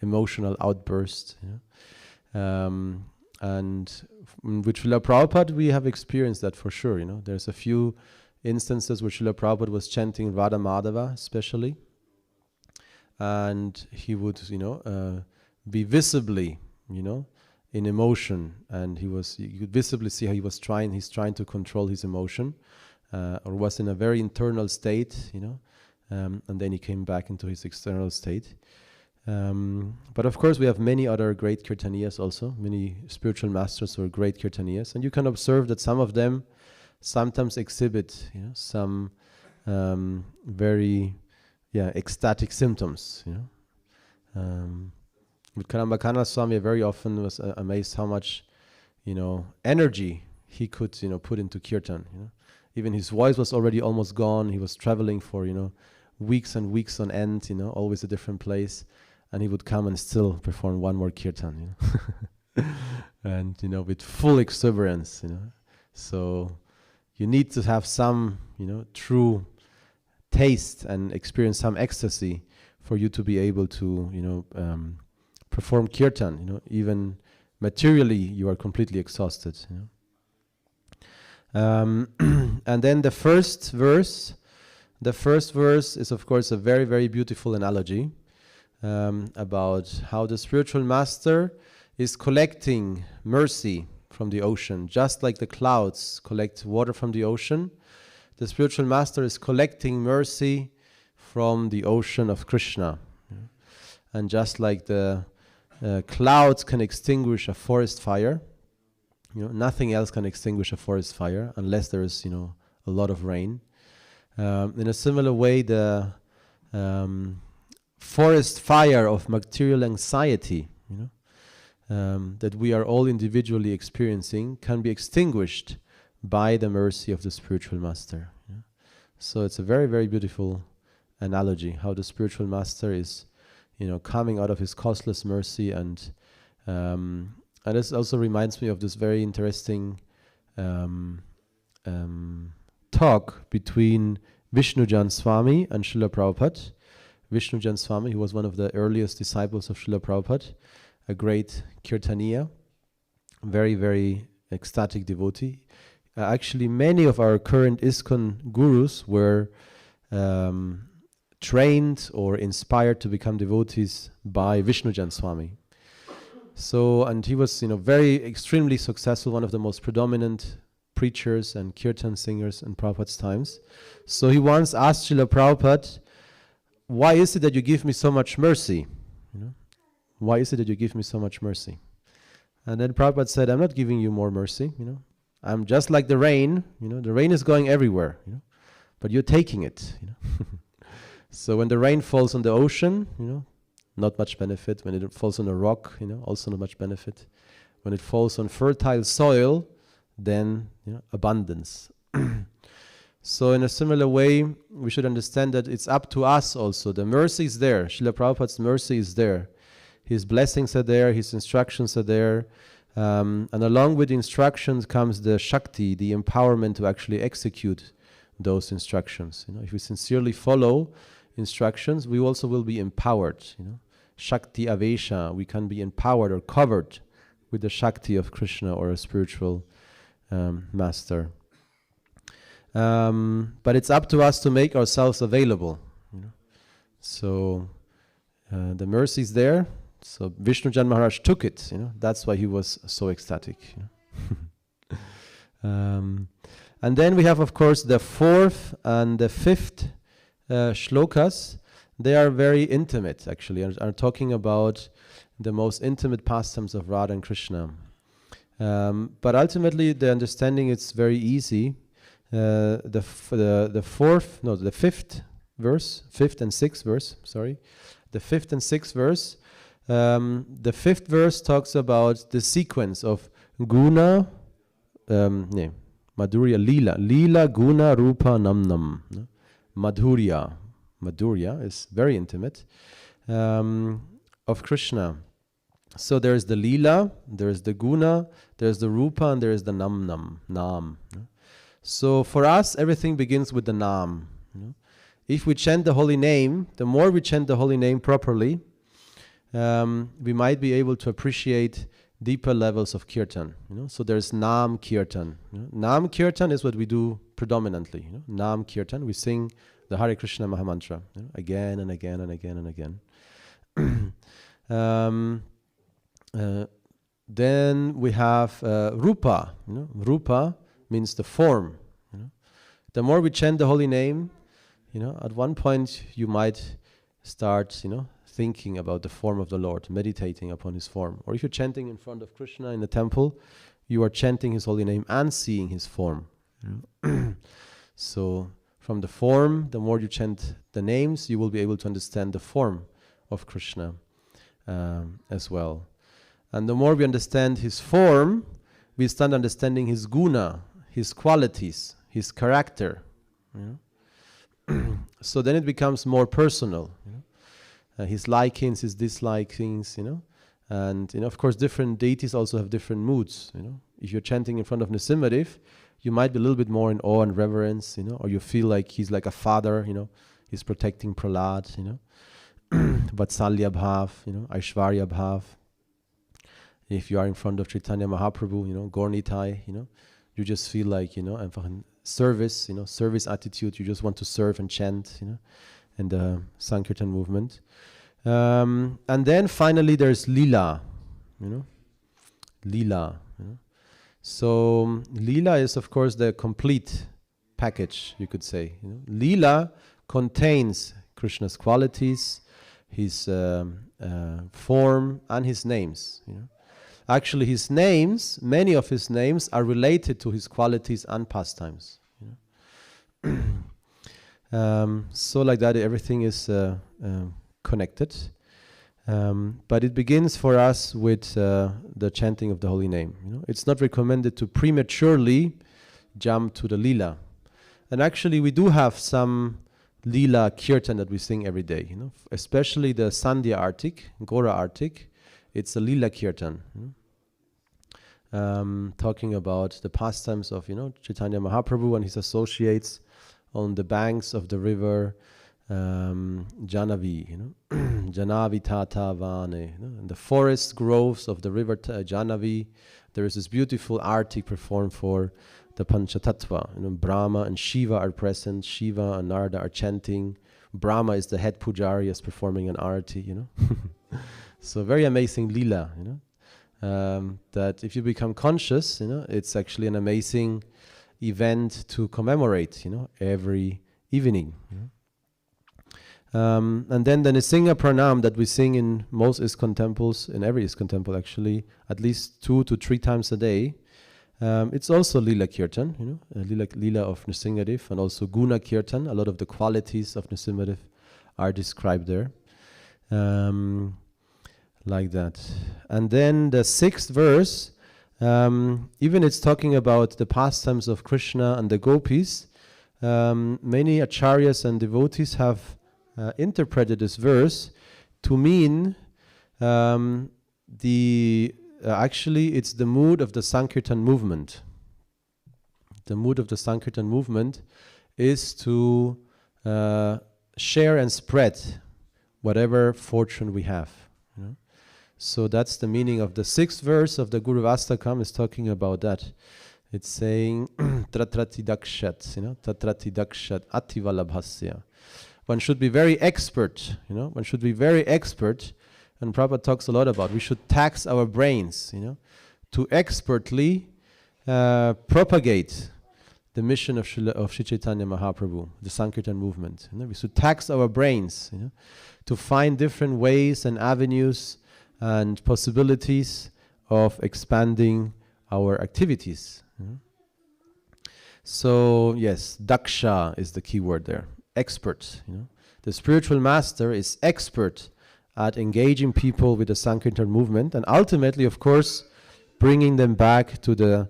S1: emotional outbursts, and with Srila Prabhupada we have experienced that for sure. There's a few instances where Srila Prabhupada was chanting Radha Madhava especially, and he would be visibly in emotion, and you could visibly see how he's trying to control his emotion, or was in a very internal state, and then he came back into his external state. But of course we have many other great kirtaniyas also, many spiritual masters who are great kirtaniyas, and you can observe that some of them sometimes exhibit some very ecstatic symptoms. With Karambakana Swami, I very often was amazed how much energy he could put into kirtan. Even his voice was already almost gone. He was traveling for weeks and weeks on end, always a different place, and he would come and still perform one more kirtan, and with full exuberance. So you need to have some true taste and experience some ecstasy for you to be able to perform kirtan. Even materially you are completely exhausted. And then the first verse is of course a very, very beautiful analogy about how the spiritual master is collecting mercy from the ocean. Just like the clouds collect water from the ocean, the spiritual master is collecting mercy from the ocean of Krishna. And just like the clouds can extinguish a forest fire, nothing else can extinguish a forest fire unless there is a lot of rain. In a similar way, the forest fire of material anxiety that we are all individually experiencing can be extinguished by the mercy of the spiritual master. So it's a very, very beautiful analogy how the spiritual master is coming out of his causeless mercy, and this also reminds me of this very interesting talk between Vishnujan Swami and Srila Prabhupada. Vishnujan Swami, who was one of the earliest disciples of Srila Prabhupada, a great kirtaniya, very, very ecstatic devotee. Actually, many of our current ISKCON gurus were trained or inspired to become devotees by Vishnujan Swami. So, and he was, very extremely successful, one of the most predominant preachers and kirtan singers in Prabhupada's times. So he once asked Srila Prabhupada, why is it that you give me so much mercy? Why is it that you give me so much mercy? And then Prabhupada said, I'm not giving you more mercy, I'm just like the rain, the rain is going everywhere, but you're taking it, So when the rain falls on the ocean, not much benefit. When it falls on a rock, also not much benefit. When it falls on fertile soil, then abundance. So in a similar way, we should understand that it's up to us also. The mercy is there. Srila Prabhupada's mercy is there. His blessings are there. His instructions are there. And along with the instructions comes the Shakti, the empowerment to actually execute those instructions. If we sincerely follow instructions, we also will be empowered. Shakti Avesha, we can be empowered or covered with the Shakti of Krishna or a spiritual master. But it's up to us to make ourselves available. So the mercy is there. So Vishnujan Maharaj took it. That's why he was so ecstatic. And then we have, of course, the fourth and the fifth shlokas. They are very intimate, actually, and are talking about the most intimate pastimes of Radha and Krishna. But ultimately, the understanding is very easy. The fifth verse, fifth and sixth verse. The fifth and sixth verse. The fifth verse talks about the sequence of guna, madhurya, lila, guna, rupa, nam. Madhurya is very intimate, of Krishna. So there's the lila, there's the guna, there's the rupa, and there's the nam. So for us, everything begins with the Naam. If we chant the holy name, the more we chant the holy name properly, we might be able to appreciate deeper levels of kirtan. So there's Naam Kirtan. Naam Kirtan is what we do predominantly. Naam Kirtan, we sing the Hare Krishna Mahamantra again and again and again and again. Then we have Rupa. Rupa means the form. The more we chant the holy name, at one point you might start, thinking about the form of the Lord, meditating upon His form. Or if you're chanting in front of Krishna in the temple, you are chanting His holy name and seeing His form. So from the form, the more you chant the names, you will be able to understand the form of Krishna as well. And the more we understand His form, we start understanding His guna, His qualities, His character. So then it becomes more personal. His likings, His dislikings, and of course different deities also have different moods. If you're chanting in front of Nrsimhadev, you might be a little bit more in awe and reverence, or you feel like he's like a father, he's protecting Prahlad, Vatsalya Bhav, Aishwarya Bhav. If you are in front of Chaitanya Mahaprabhu, Gornitai, you just feel like, einfach in service, service attitude, you just want to serve and chant, in the Sankirtan movement. And then finally there's Lila, Lila. So Lila is of course the complete package, you could say. Lila contains Krishna's qualities, His form and His names. Actually His names, many of His names are related to His qualities and pastimes. So like that everything is connected. But it begins for us with the chanting of the holy name. It's not recommended to prematurely jump to the lila. And actually we do have some lila kirtan that we sing every day, especially the Sandhya Artik, Gora Artik. It's a lila kirtan, talking about the pastimes of Chaitanya Mahaprabhu and his associates on the banks of the river Janavi, Janavi Tata Vane, in the forest groves of the river Janavi. There is this beautiful artik performed for the Panchatattva. Brahma and Shiva are present. Shiva and Narada are chanting. Brahma is the head pujari, is performing an arati. So very amazing lila. That if you become conscious, it's actually an amazing event to commemorate. Every evening. And then the Nisinga Pranam that we sing in most ISKCON temples, in every ISKCON temple actually, at least 2 to 3 times a day. It's also Lila Kirtan, Lila of Nrsimhadev, and also Guna Kirtan. A lot of the qualities of Nrsimhadev are described there. Like that. And then the 6th verse, even it's talking about the pastimes of Krishna and the gopis. Many acharyas and devotees have interpreted this verse to mean actually it's the mood of the Sankirtan movement. The mood of the Sankirtan movement is to share and spread whatever fortune we have. So that's the meaning of the 6th verse of the Guruvastakam, is talking about that. It's saying Tatrati Dakshat, Tatrati Dakshat Ativalabhasya. One should be very expert, one should be very expert, and Prabhupada talks a lot about we should tax our brains, to expertly propagate the mission of Sri Chaitanya Mahaprabhu, the Sankirtan movement. We should tax our brains, to find different ways and avenues and possibilities of expanding our activities. So yes, Daksha is the key word there. Expert. The spiritual master is expert at engaging people with the Sankirtan movement and ultimately, of course, bringing them back to the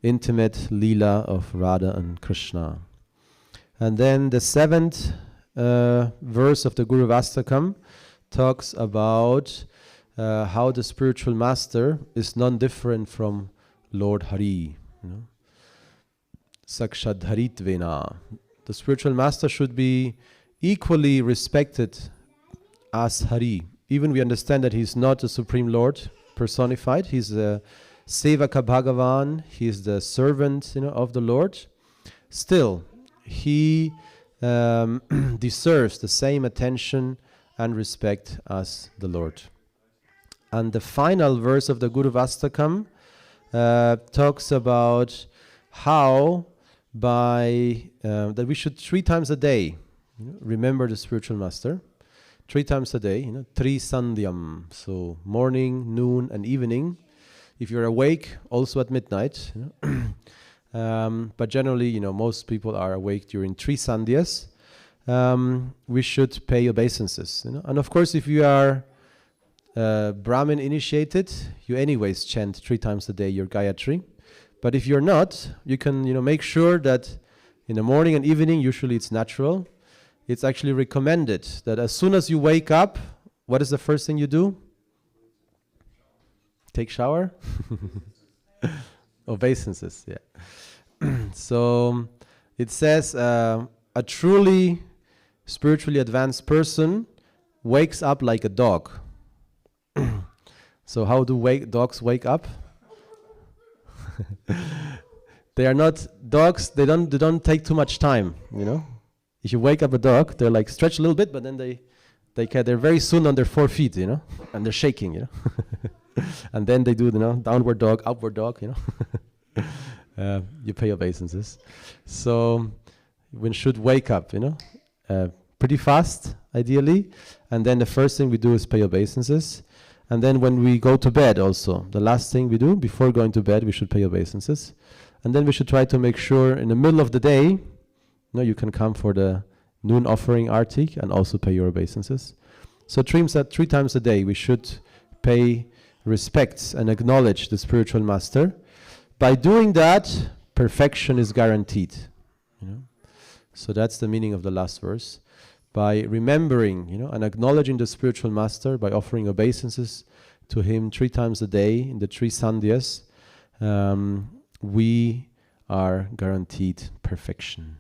S1: intimate Leela of Radha and Krishna. And then the 7th verse of the Guruvastakam talks about how the spiritual master is non-different from Lord Hari. Sakshadharitvena. The spiritual master should be equally respected as Hari. Even we understand that he's not the Supreme Lord personified. He's the Sevaka Bhagavan. He's the servant, of the Lord. Still, he deserves the same attention and respect as the Lord. And the final verse of the Guruvastakam talks about how that we should 3 times a day remember the spiritual master. 3 times a day, Tri Sandhyam, so morning, noon, and evening. If you're awake, also at midnight. But generally, most people are awake during 3 Sandhyas. We should pay obeisances. And of course, if you are Brahmin initiated, you anyways chant 3 times a day your Gayatri. But if you're not, you can make sure that in the morning and evening, usually it's natural, it's actually recommended that as soon as you wake up, what is the first thing you do? Take shower? Obeisances, yeah. So it says a truly spiritually advanced person wakes up like a dog. So how do dogs wake up? They are not dogs. They don't take too much time. If you wake up a dog, they're like stretch a little bit, but then they're very soon on their 4 feet, and they're shaking, and then they do downward dog, upward dog, You pay obeisances. So one should wake up, pretty fast, ideally, and then the first thing we do is pay obeisances. And then when we go to bed also, the last thing we do before going to bed, we should pay obeisances. And then we should try to make sure in the middle of the day, you can come for the noon offering artik and also pay your obeisances. So 3 times a day we should pay respects and acknowledge the spiritual master. By doing that, perfection is guaranteed. So that's the meaning of the last verse. By remembering, and acknowledging the spiritual master, by offering obeisances to him 3 times a day in the 3 sandhyas, we are guaranteed perfection.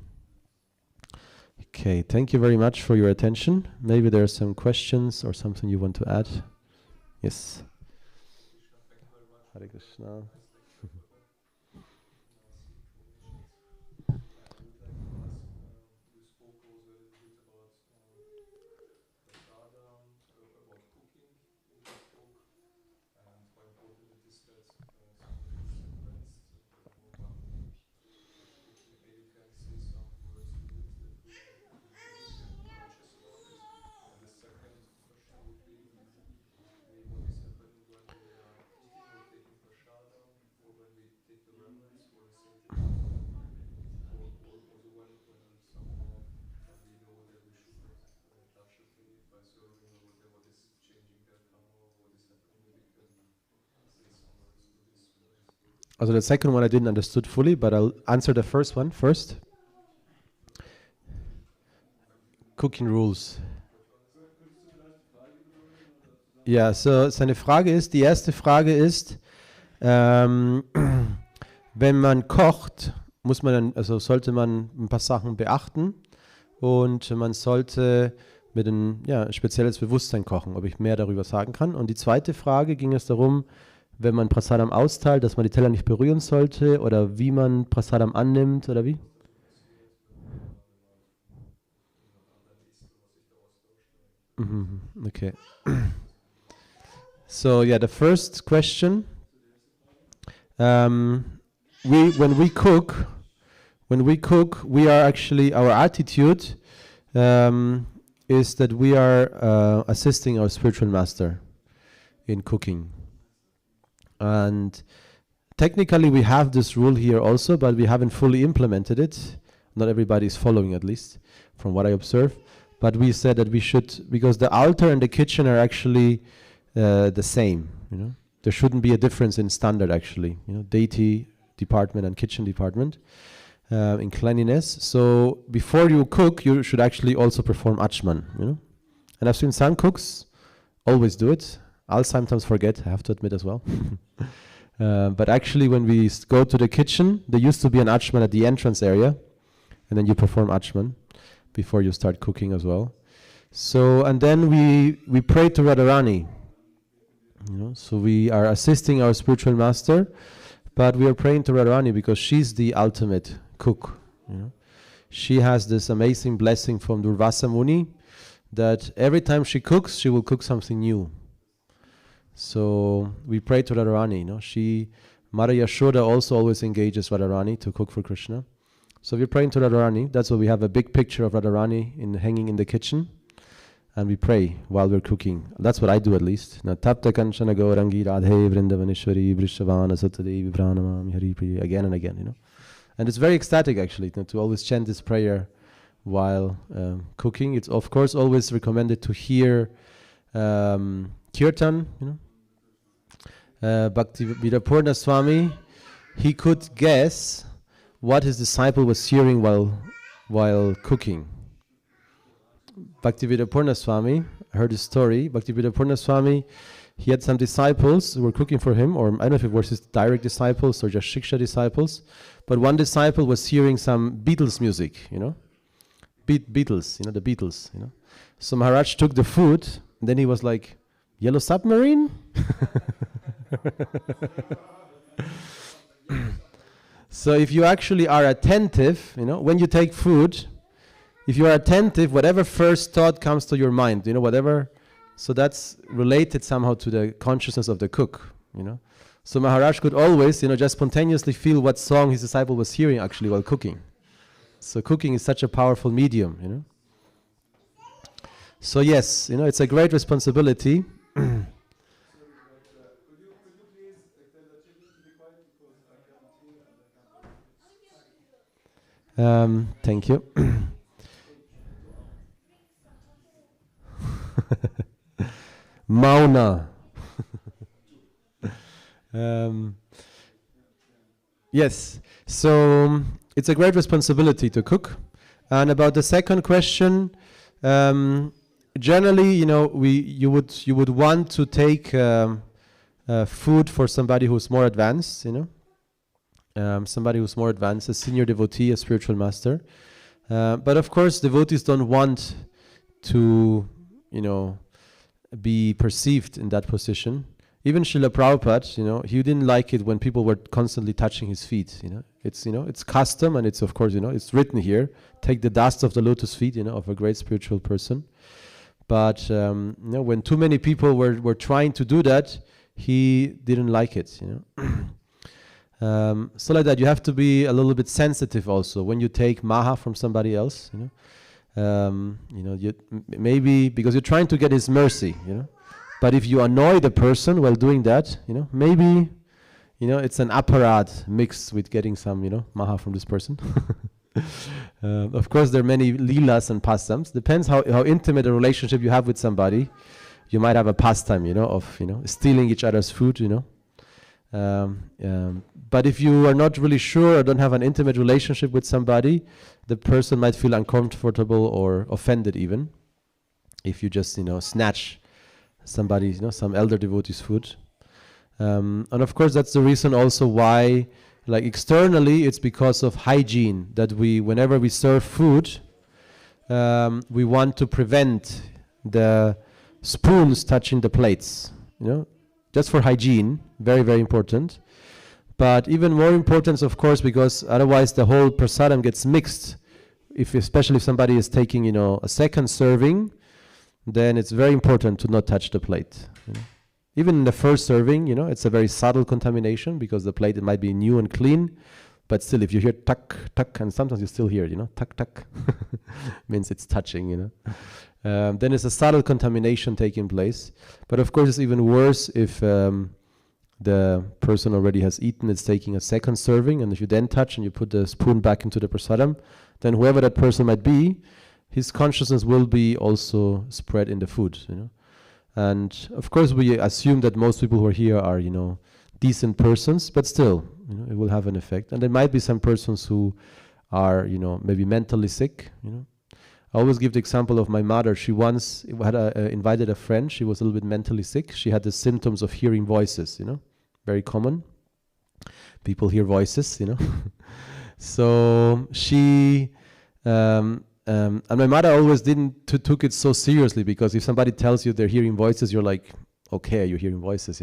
S1: Okay, thank you very much for your attention. Maybe there are some questions or something you want to add. Yes. Hare Krishna. Also the second one I didn't understood fully, but I'll answer the first one first. Cooking rules. Ja, so seine Frage ist, die erste Frage ist, wenn man kocht, sollte man ein paar Sachen beachten und man sollte mit ein spezielles Bewusstsein kochen, ob ich mehr darüber sagen kann. Und die zweite Frage ging es darum, wenn man Prasadam austeilt, dass man die Teller nicht berühren sollte oder wie man Prasadam annimmt oder wie? Okay. So yeah, the first question. When we cook, we are actually, our attitude is that we are assisting our spiritual master in cooking. And technically we have this rule here also, but we haven't fully implemented it. Not everybody is following, at least from what I observe. But we said that we should, because the altar and the kitchen are actually the same. There shouldn't be a difference in standard actually. Deity department and kitchen department in cleanliness. So before you cook, you should actually also perform achman. And I've seen some cooks always do it. I'll sometimes forget, I have to admit as well. But actually, when we go to the kitchen, there used to be an achman at the entrance area, and then you perform achman before you start cooking as well. So, and then we pray to Radharani. So we are assisting our spiritual master, but we are praying to Radharani because she's the ultimate cook. She has this amazing blessing from Durvasa Muni that every time she cooks, she will cook something new. So we pray to Radharani. Mother Yashoda also always engages Radharani to cook for Krishna. So we're praying to Radharani. That's why we have a big picture of Radharani hanging in the kitchen. And we pray while we're cooking. That's what I do at least. Tapta kanchana gaurangi radhe vrindavaneshwari vrishavana satadevi pranamami hari priya. Again and again, And it's very ecstatic actually to always chant this prayer while cooking. It's of course always recommended to hear kirtan, Bhaktivedapurna Swami, he could guess what his disciple was hearing while cooking. Bhaktivedapurna Swami, I heard his story. Bhaktivedapurna Swami, he had some disciples who were cooking for him, or I don't know if it was his direct disciples or just Shiksha disciples, but one disciple was hearing some Beatles music, Beatles, the Beatles, So Maharaj took the food, and then he was like, Yellow Submarine? So if you actually are attentive, when you take food, if you are attentive, whatever first thought comes to your mind, whatever, so that's related somehow to the consciousness of the cook, So Maharaj could always, just spontaneously feel what song his disciple was hearing actually while cooking. So cooking is such a powerful medium, So yes, it's a great responsibility. Thank you. Mauna. Yes, so it's a great responsibility to cook. And about the second question, generally, you would want to take food for somebody who's more advanced, somebody who's more advanced, a senior devotee, a spiritual master. But of course, devotees don't want to, be perceived in that position. Even Srila Prabhupada, he didn't like it when people were constantly touching his feet. It's custom, and it's of course, it's written here. Take the dust of the lotus feet, of a great spiritual person. But when too many people were trying to do that, he didn't like it. So like that, you have to be a little bit sensitive also when you take maha from somebody else. Maybe because you're trying to get his mercy. But if you annoy the person while doing that, maybe, it's an aparad mixed with getting some, maha from this person. Of course, there are many leelas and pastimes. Depends how intimate a relationship you have with somebody. You might have a pastime, of, stealing each other's food, But if you are not really sure or don't have an intimate relationship with somebody, the person might feel uncomfortable or offended even if you just, snatch somebody's, some elder devotee's food. And of course, that's the reason also why, like externally, it's because of hygiene that whenever we serve food, we want to prevent the spoons touching the plates, just for hygiene, very, very important. But even more important, of course, because otherwise the whole prasadam gets mixed. Especially if somebody is taking, a second serving, then it's very important to not touch the plate. Even in the first serving, it's a very subtle contamination because the plate, it might be new and clean, but still, if you hear tuck, tuck, and sometimes you still hear, tuck, tuck, means it's touching, Then it's a subtle contamination taking place. But of course, it's even worse if the person already has eaten, it's taking a second serving, and if you then touch and you put the spoon back into the prasadam, then whoever that person might be, his consciousness will be also spread in the food, And of course, we assume that most people who are here are, decent persons, but still, it will have an effect. And there might be some persons who are, maybe mentally sick, I always give the example of my mother. She once had invited a friend. She was a little bit mentally sick. She had the symptoms of hearing voices, very common. People hear voices, So she, and my mother always didn't took it so seriously, because if somebody tells you they're hearing voices, you're like, okay, you're hearing voices,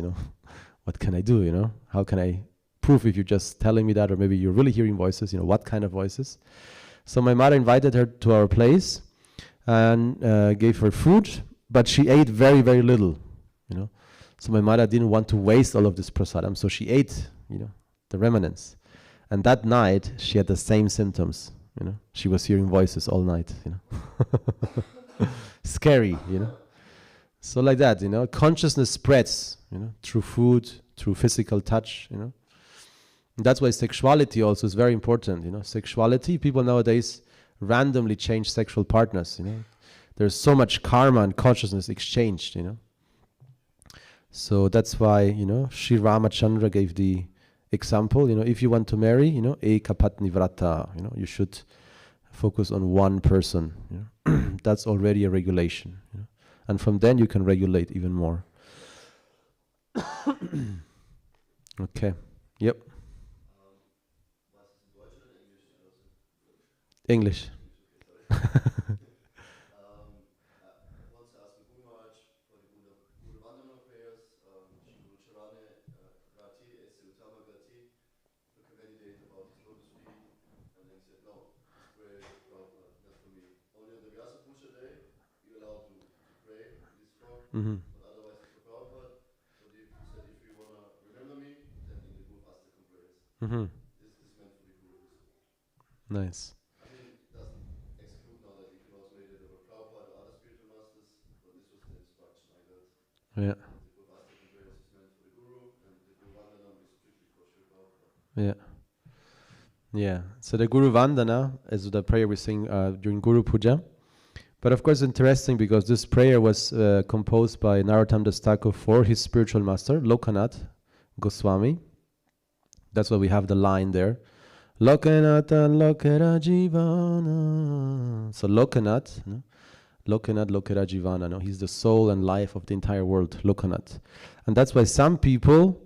S1: What can I do, How can I prove if you're just telling me that, or maybe you're really hearing voices, what kind of voices? So my mother invited her to our place and gave her food, but she ate very, very little, So my mother didn't want to waste all of this prasadam, so she ate, the remnants. And that night, she had the same symptoms, She was hearing voices all night, Scary, So like that, consciousness spreads, through food, through physical touch, That's why sexuality also is very important, Sexuality, people nowadays randomly change sexual partners, There's so much karma and consciousness exchanged, So that's why, Sri Ramachandra gave the example, if you want to marry, ekapatni vrata, you should focus on one person, That's already a regulation, And from then you can regulate even more. Okay, yep. English. Mm-hmm.
S2: But otherwise it's for Prabhupada. But if you said if you want to remember me, then in the Guruvastakam prayers.
S1: Mm-hmm.
S2: This is meant for the Guru.
S1: Nice.
S2: I mean, it doesn't exclude now that you can also read it over Prabhupada or other spiritual masters, but this was the instruction I got.
S1: Yeah.
S2: The Guruvastakam prayers is meant for the Guru, and the Guru Vandanam is strictly for Sri Prabhupada.
S1: Yeah. Yeah. So the Guru Vandana is the prayer we sing during Guru Puja. But of course, interesting because this prayer was composed by Narottam Das Thakur for his spiritual master, Lokanath Goswami. That's why we have the line there. Lokanatha Lokara Jivana. So Lokanath, Lokanath Lokara Jivana. No? He's the soul and life of the entire world, Lokanath. And that's why some people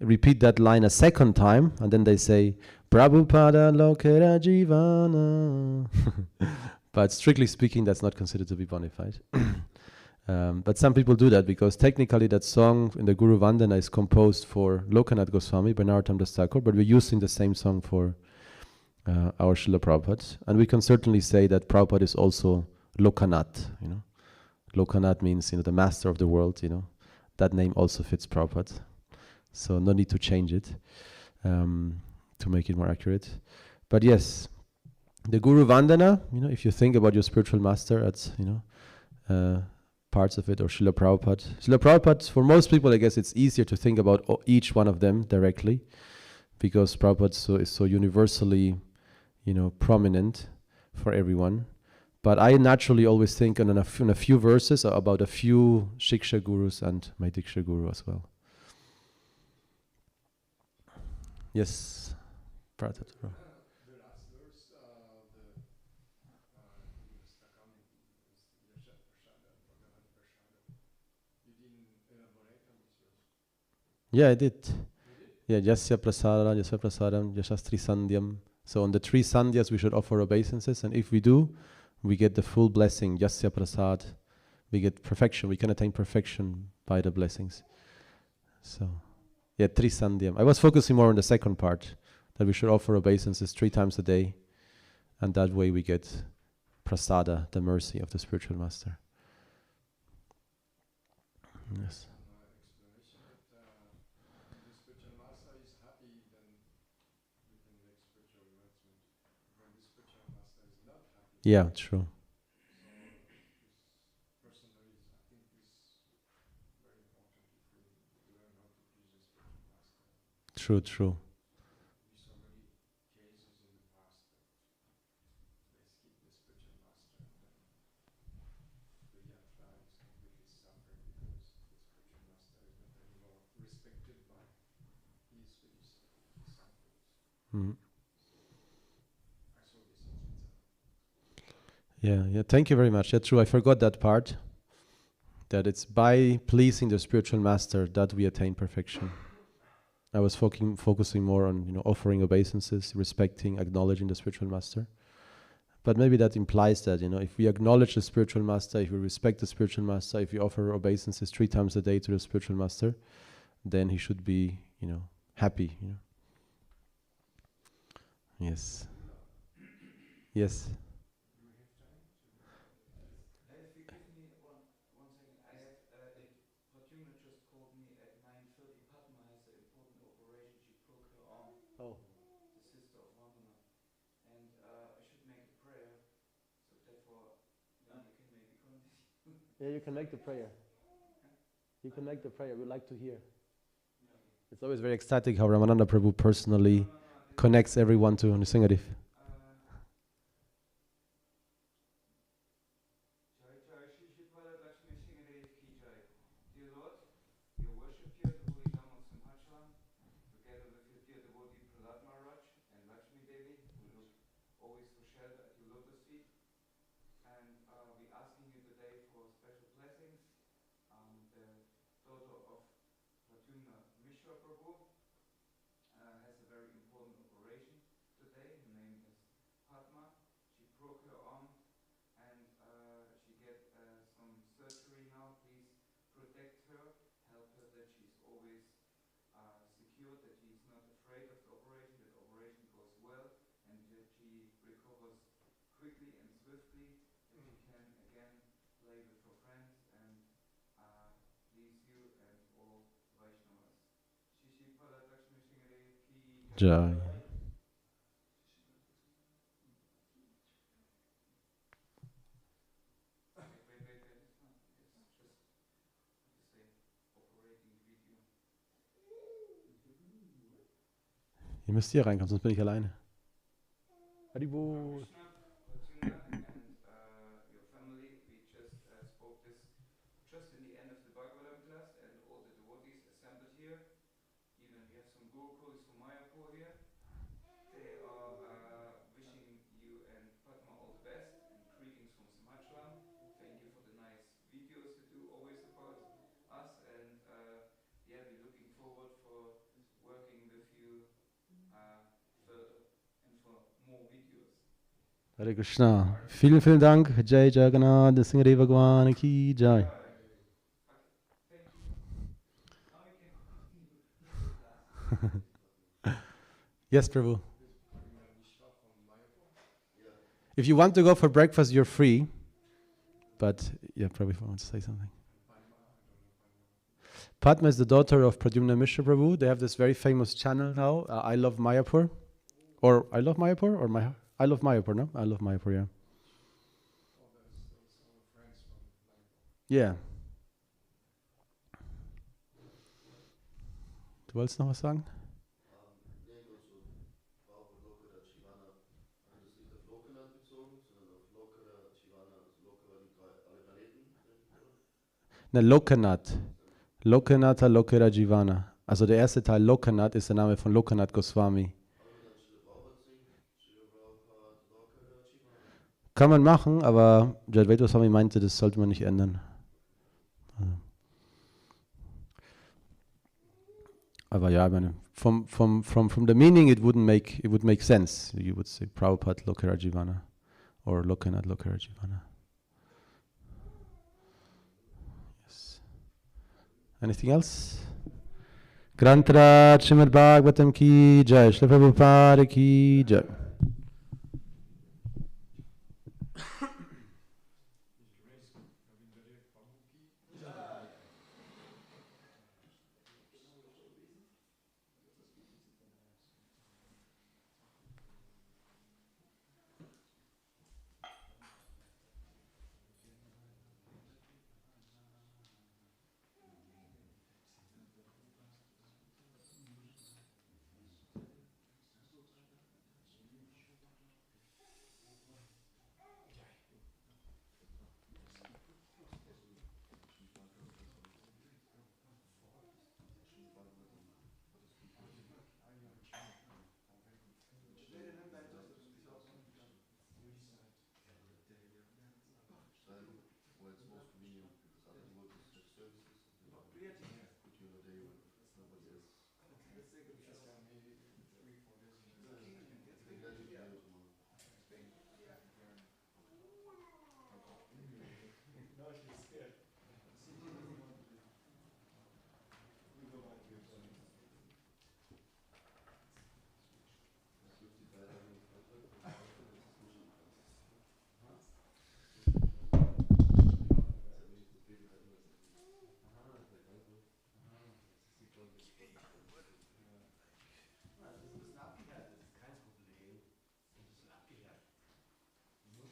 S1: repeat that line a second time, and then they say, Prabhupada Lokara Jivana. But strictly speaking, that's not considered to be bona fide. But some people do that because technically that song in the Guru Vandana is composed for Lokanath Goswami by Narottam Das Thakur, but we're using the same song for our Srila Prabhupada. And we can certainly say that Prabhupada is also Lokanath. Lokanath means the master of the world. That name also fits Prabhupada. So no need to change it to make it more accurate. But yes, the Guru Vandana, if you think about your spiritual master, that's, parts of it, or Srila Prabhupada. Srila Prabhupada, for most people, I guess it's easier to think about each one of them directly, because Prabhupada is so universally, prominent for everyone. But I naturally always think in a few verses about a few Shiksha Gurus and my Diksha Guru as well. Yes, Prabhupada. Yeah, I did. Yeah, Jasya Prasadam, Yashastri Sandhyam. So on the 3 Sandhyas we should offer obeisances, and if we do, we get the full blessing, Jasya Prasad. We get perfection, we can attain perfection by the blessings. So, yeah, 3 Sandhyam. I was focusing more on the second part, that we should offer obeisances 3 times a day, and that way we get Prasada, the mercy of the spiritual master. Yes. Yeah, true. True, true. Mm. Yeah, thank you very much. Yeah, true. I forgot that part. That it's by pleasing the spiritual master that we attain perfection. I was focusing more on offering obeisances, respecting, acknowledging the spiritual master. But maybe that implies that if we acknowledge the spiritual master, if we respect the spiritual master, if we offer obeisances 3 times a day to the spiritual master, then he should be happy. Yes. Yes.
S3: If you give me one second, I have Pradyumna just called me at 9:30. Padma has an important operation. She broke her arm.
S1: Oh.
S3: The sister of Vandana, and I should make a prayer. So therefore, then you can maybe continue.
S1: Yeah, you can make the prayer. You can make the prayer. We'd like to hear.
S3: Okay.
S1: It's always very ecstatic how Ramananda Prabhu personally connects everyone to Nrsingadev.
S3: Jai Jai Shri Shri Pala Lakshmi Nrsingadev Ki Jai. Dear Lord, you worship here the holy Dham of Simhachalam, together with your dear devotee Prahlad Maharaj and Lakshmi Devi, who look always for shelter at your lotus feet. And we're asking you today for special blessings. The daughter of Pradyumna Mishra Prabhu has a very important operation today. Her name is Padma. She broke her arm and she get some surgery now. Please protect her, help her that she's always secure, that she's not afraid of the operation, that the operation goes well, and that she recovers quickly and swiftly, that she can again play with her friends and please you and all Vaishnavas. Shishi Pada Lakshmi Singare Ki
S1: Jai.
S3: Wait, it's not. It's just, how to say, operating video.
S1: Ihr müsst hier reinkommen, sonst bin ich alleine. Haribo.
S3: Krishna, Pradyumna, and your family, we just spoke this just in the end of the Bhagavatam class, and all the devotees assembled here. Even we have some Gurukuls from Mayapur here. They are wishing you and Padma all the best, and greetings from Simhachalam. Thank you for the nice videos you do always about us, and yeah, we're looking forward for working with you further and for more videos.
S1: Hare Krishna. Vielen, vielen Dank. Jai Jagannath, Nrsingadev Bhagwan Ki Jai.
S3: Okay, thank you. Now you can continue with the class.
S1: Yes, Prabhu. If you want to go for breakfast, you're free. But yeah, Prabhu, if I want to say something. Padma is the daughter of Pradyumna Mishra Prabhu. They have this very famous channel now, I Love Mayapur. Or I Love Mayapur? Or I Love Mayapur, no? I Love Mayapur, yeah. Yeah. Du wolltest noch was sagen?
S2: Nee, nur so, war auch Lokara Chivana. Also das nicht auf Lokanath bezogen, sondern auf Lokara Chivana, also Lokara die alle Planeten, oder?
S1: Ne, Lokanath. Lokanatha Lokara Jivana. Also der erste Teil Lokanath ist der Name von Lokanath Goswami.
S2: Aber wenn dann Srila Prabhupada singt, Srila Prabhupada Lokara Chivana.
S1: Kann man machen, aber Jadvaita Goswami meinte, das sollte man nicht ändern. Aber ja, ich meine, from the meaning it would make sense. You would say Prabhupada Lokara Jivana or Lokanath Lokara Jivana. Yes. Anything else? Grantara Srimad Bhagavatam Ki Jai, Srila Prabhupada Ki Jai.
S2: Well, it's most convenient because other devotees have services and they want to put you on a day when nobody else
S4: Vigrahara.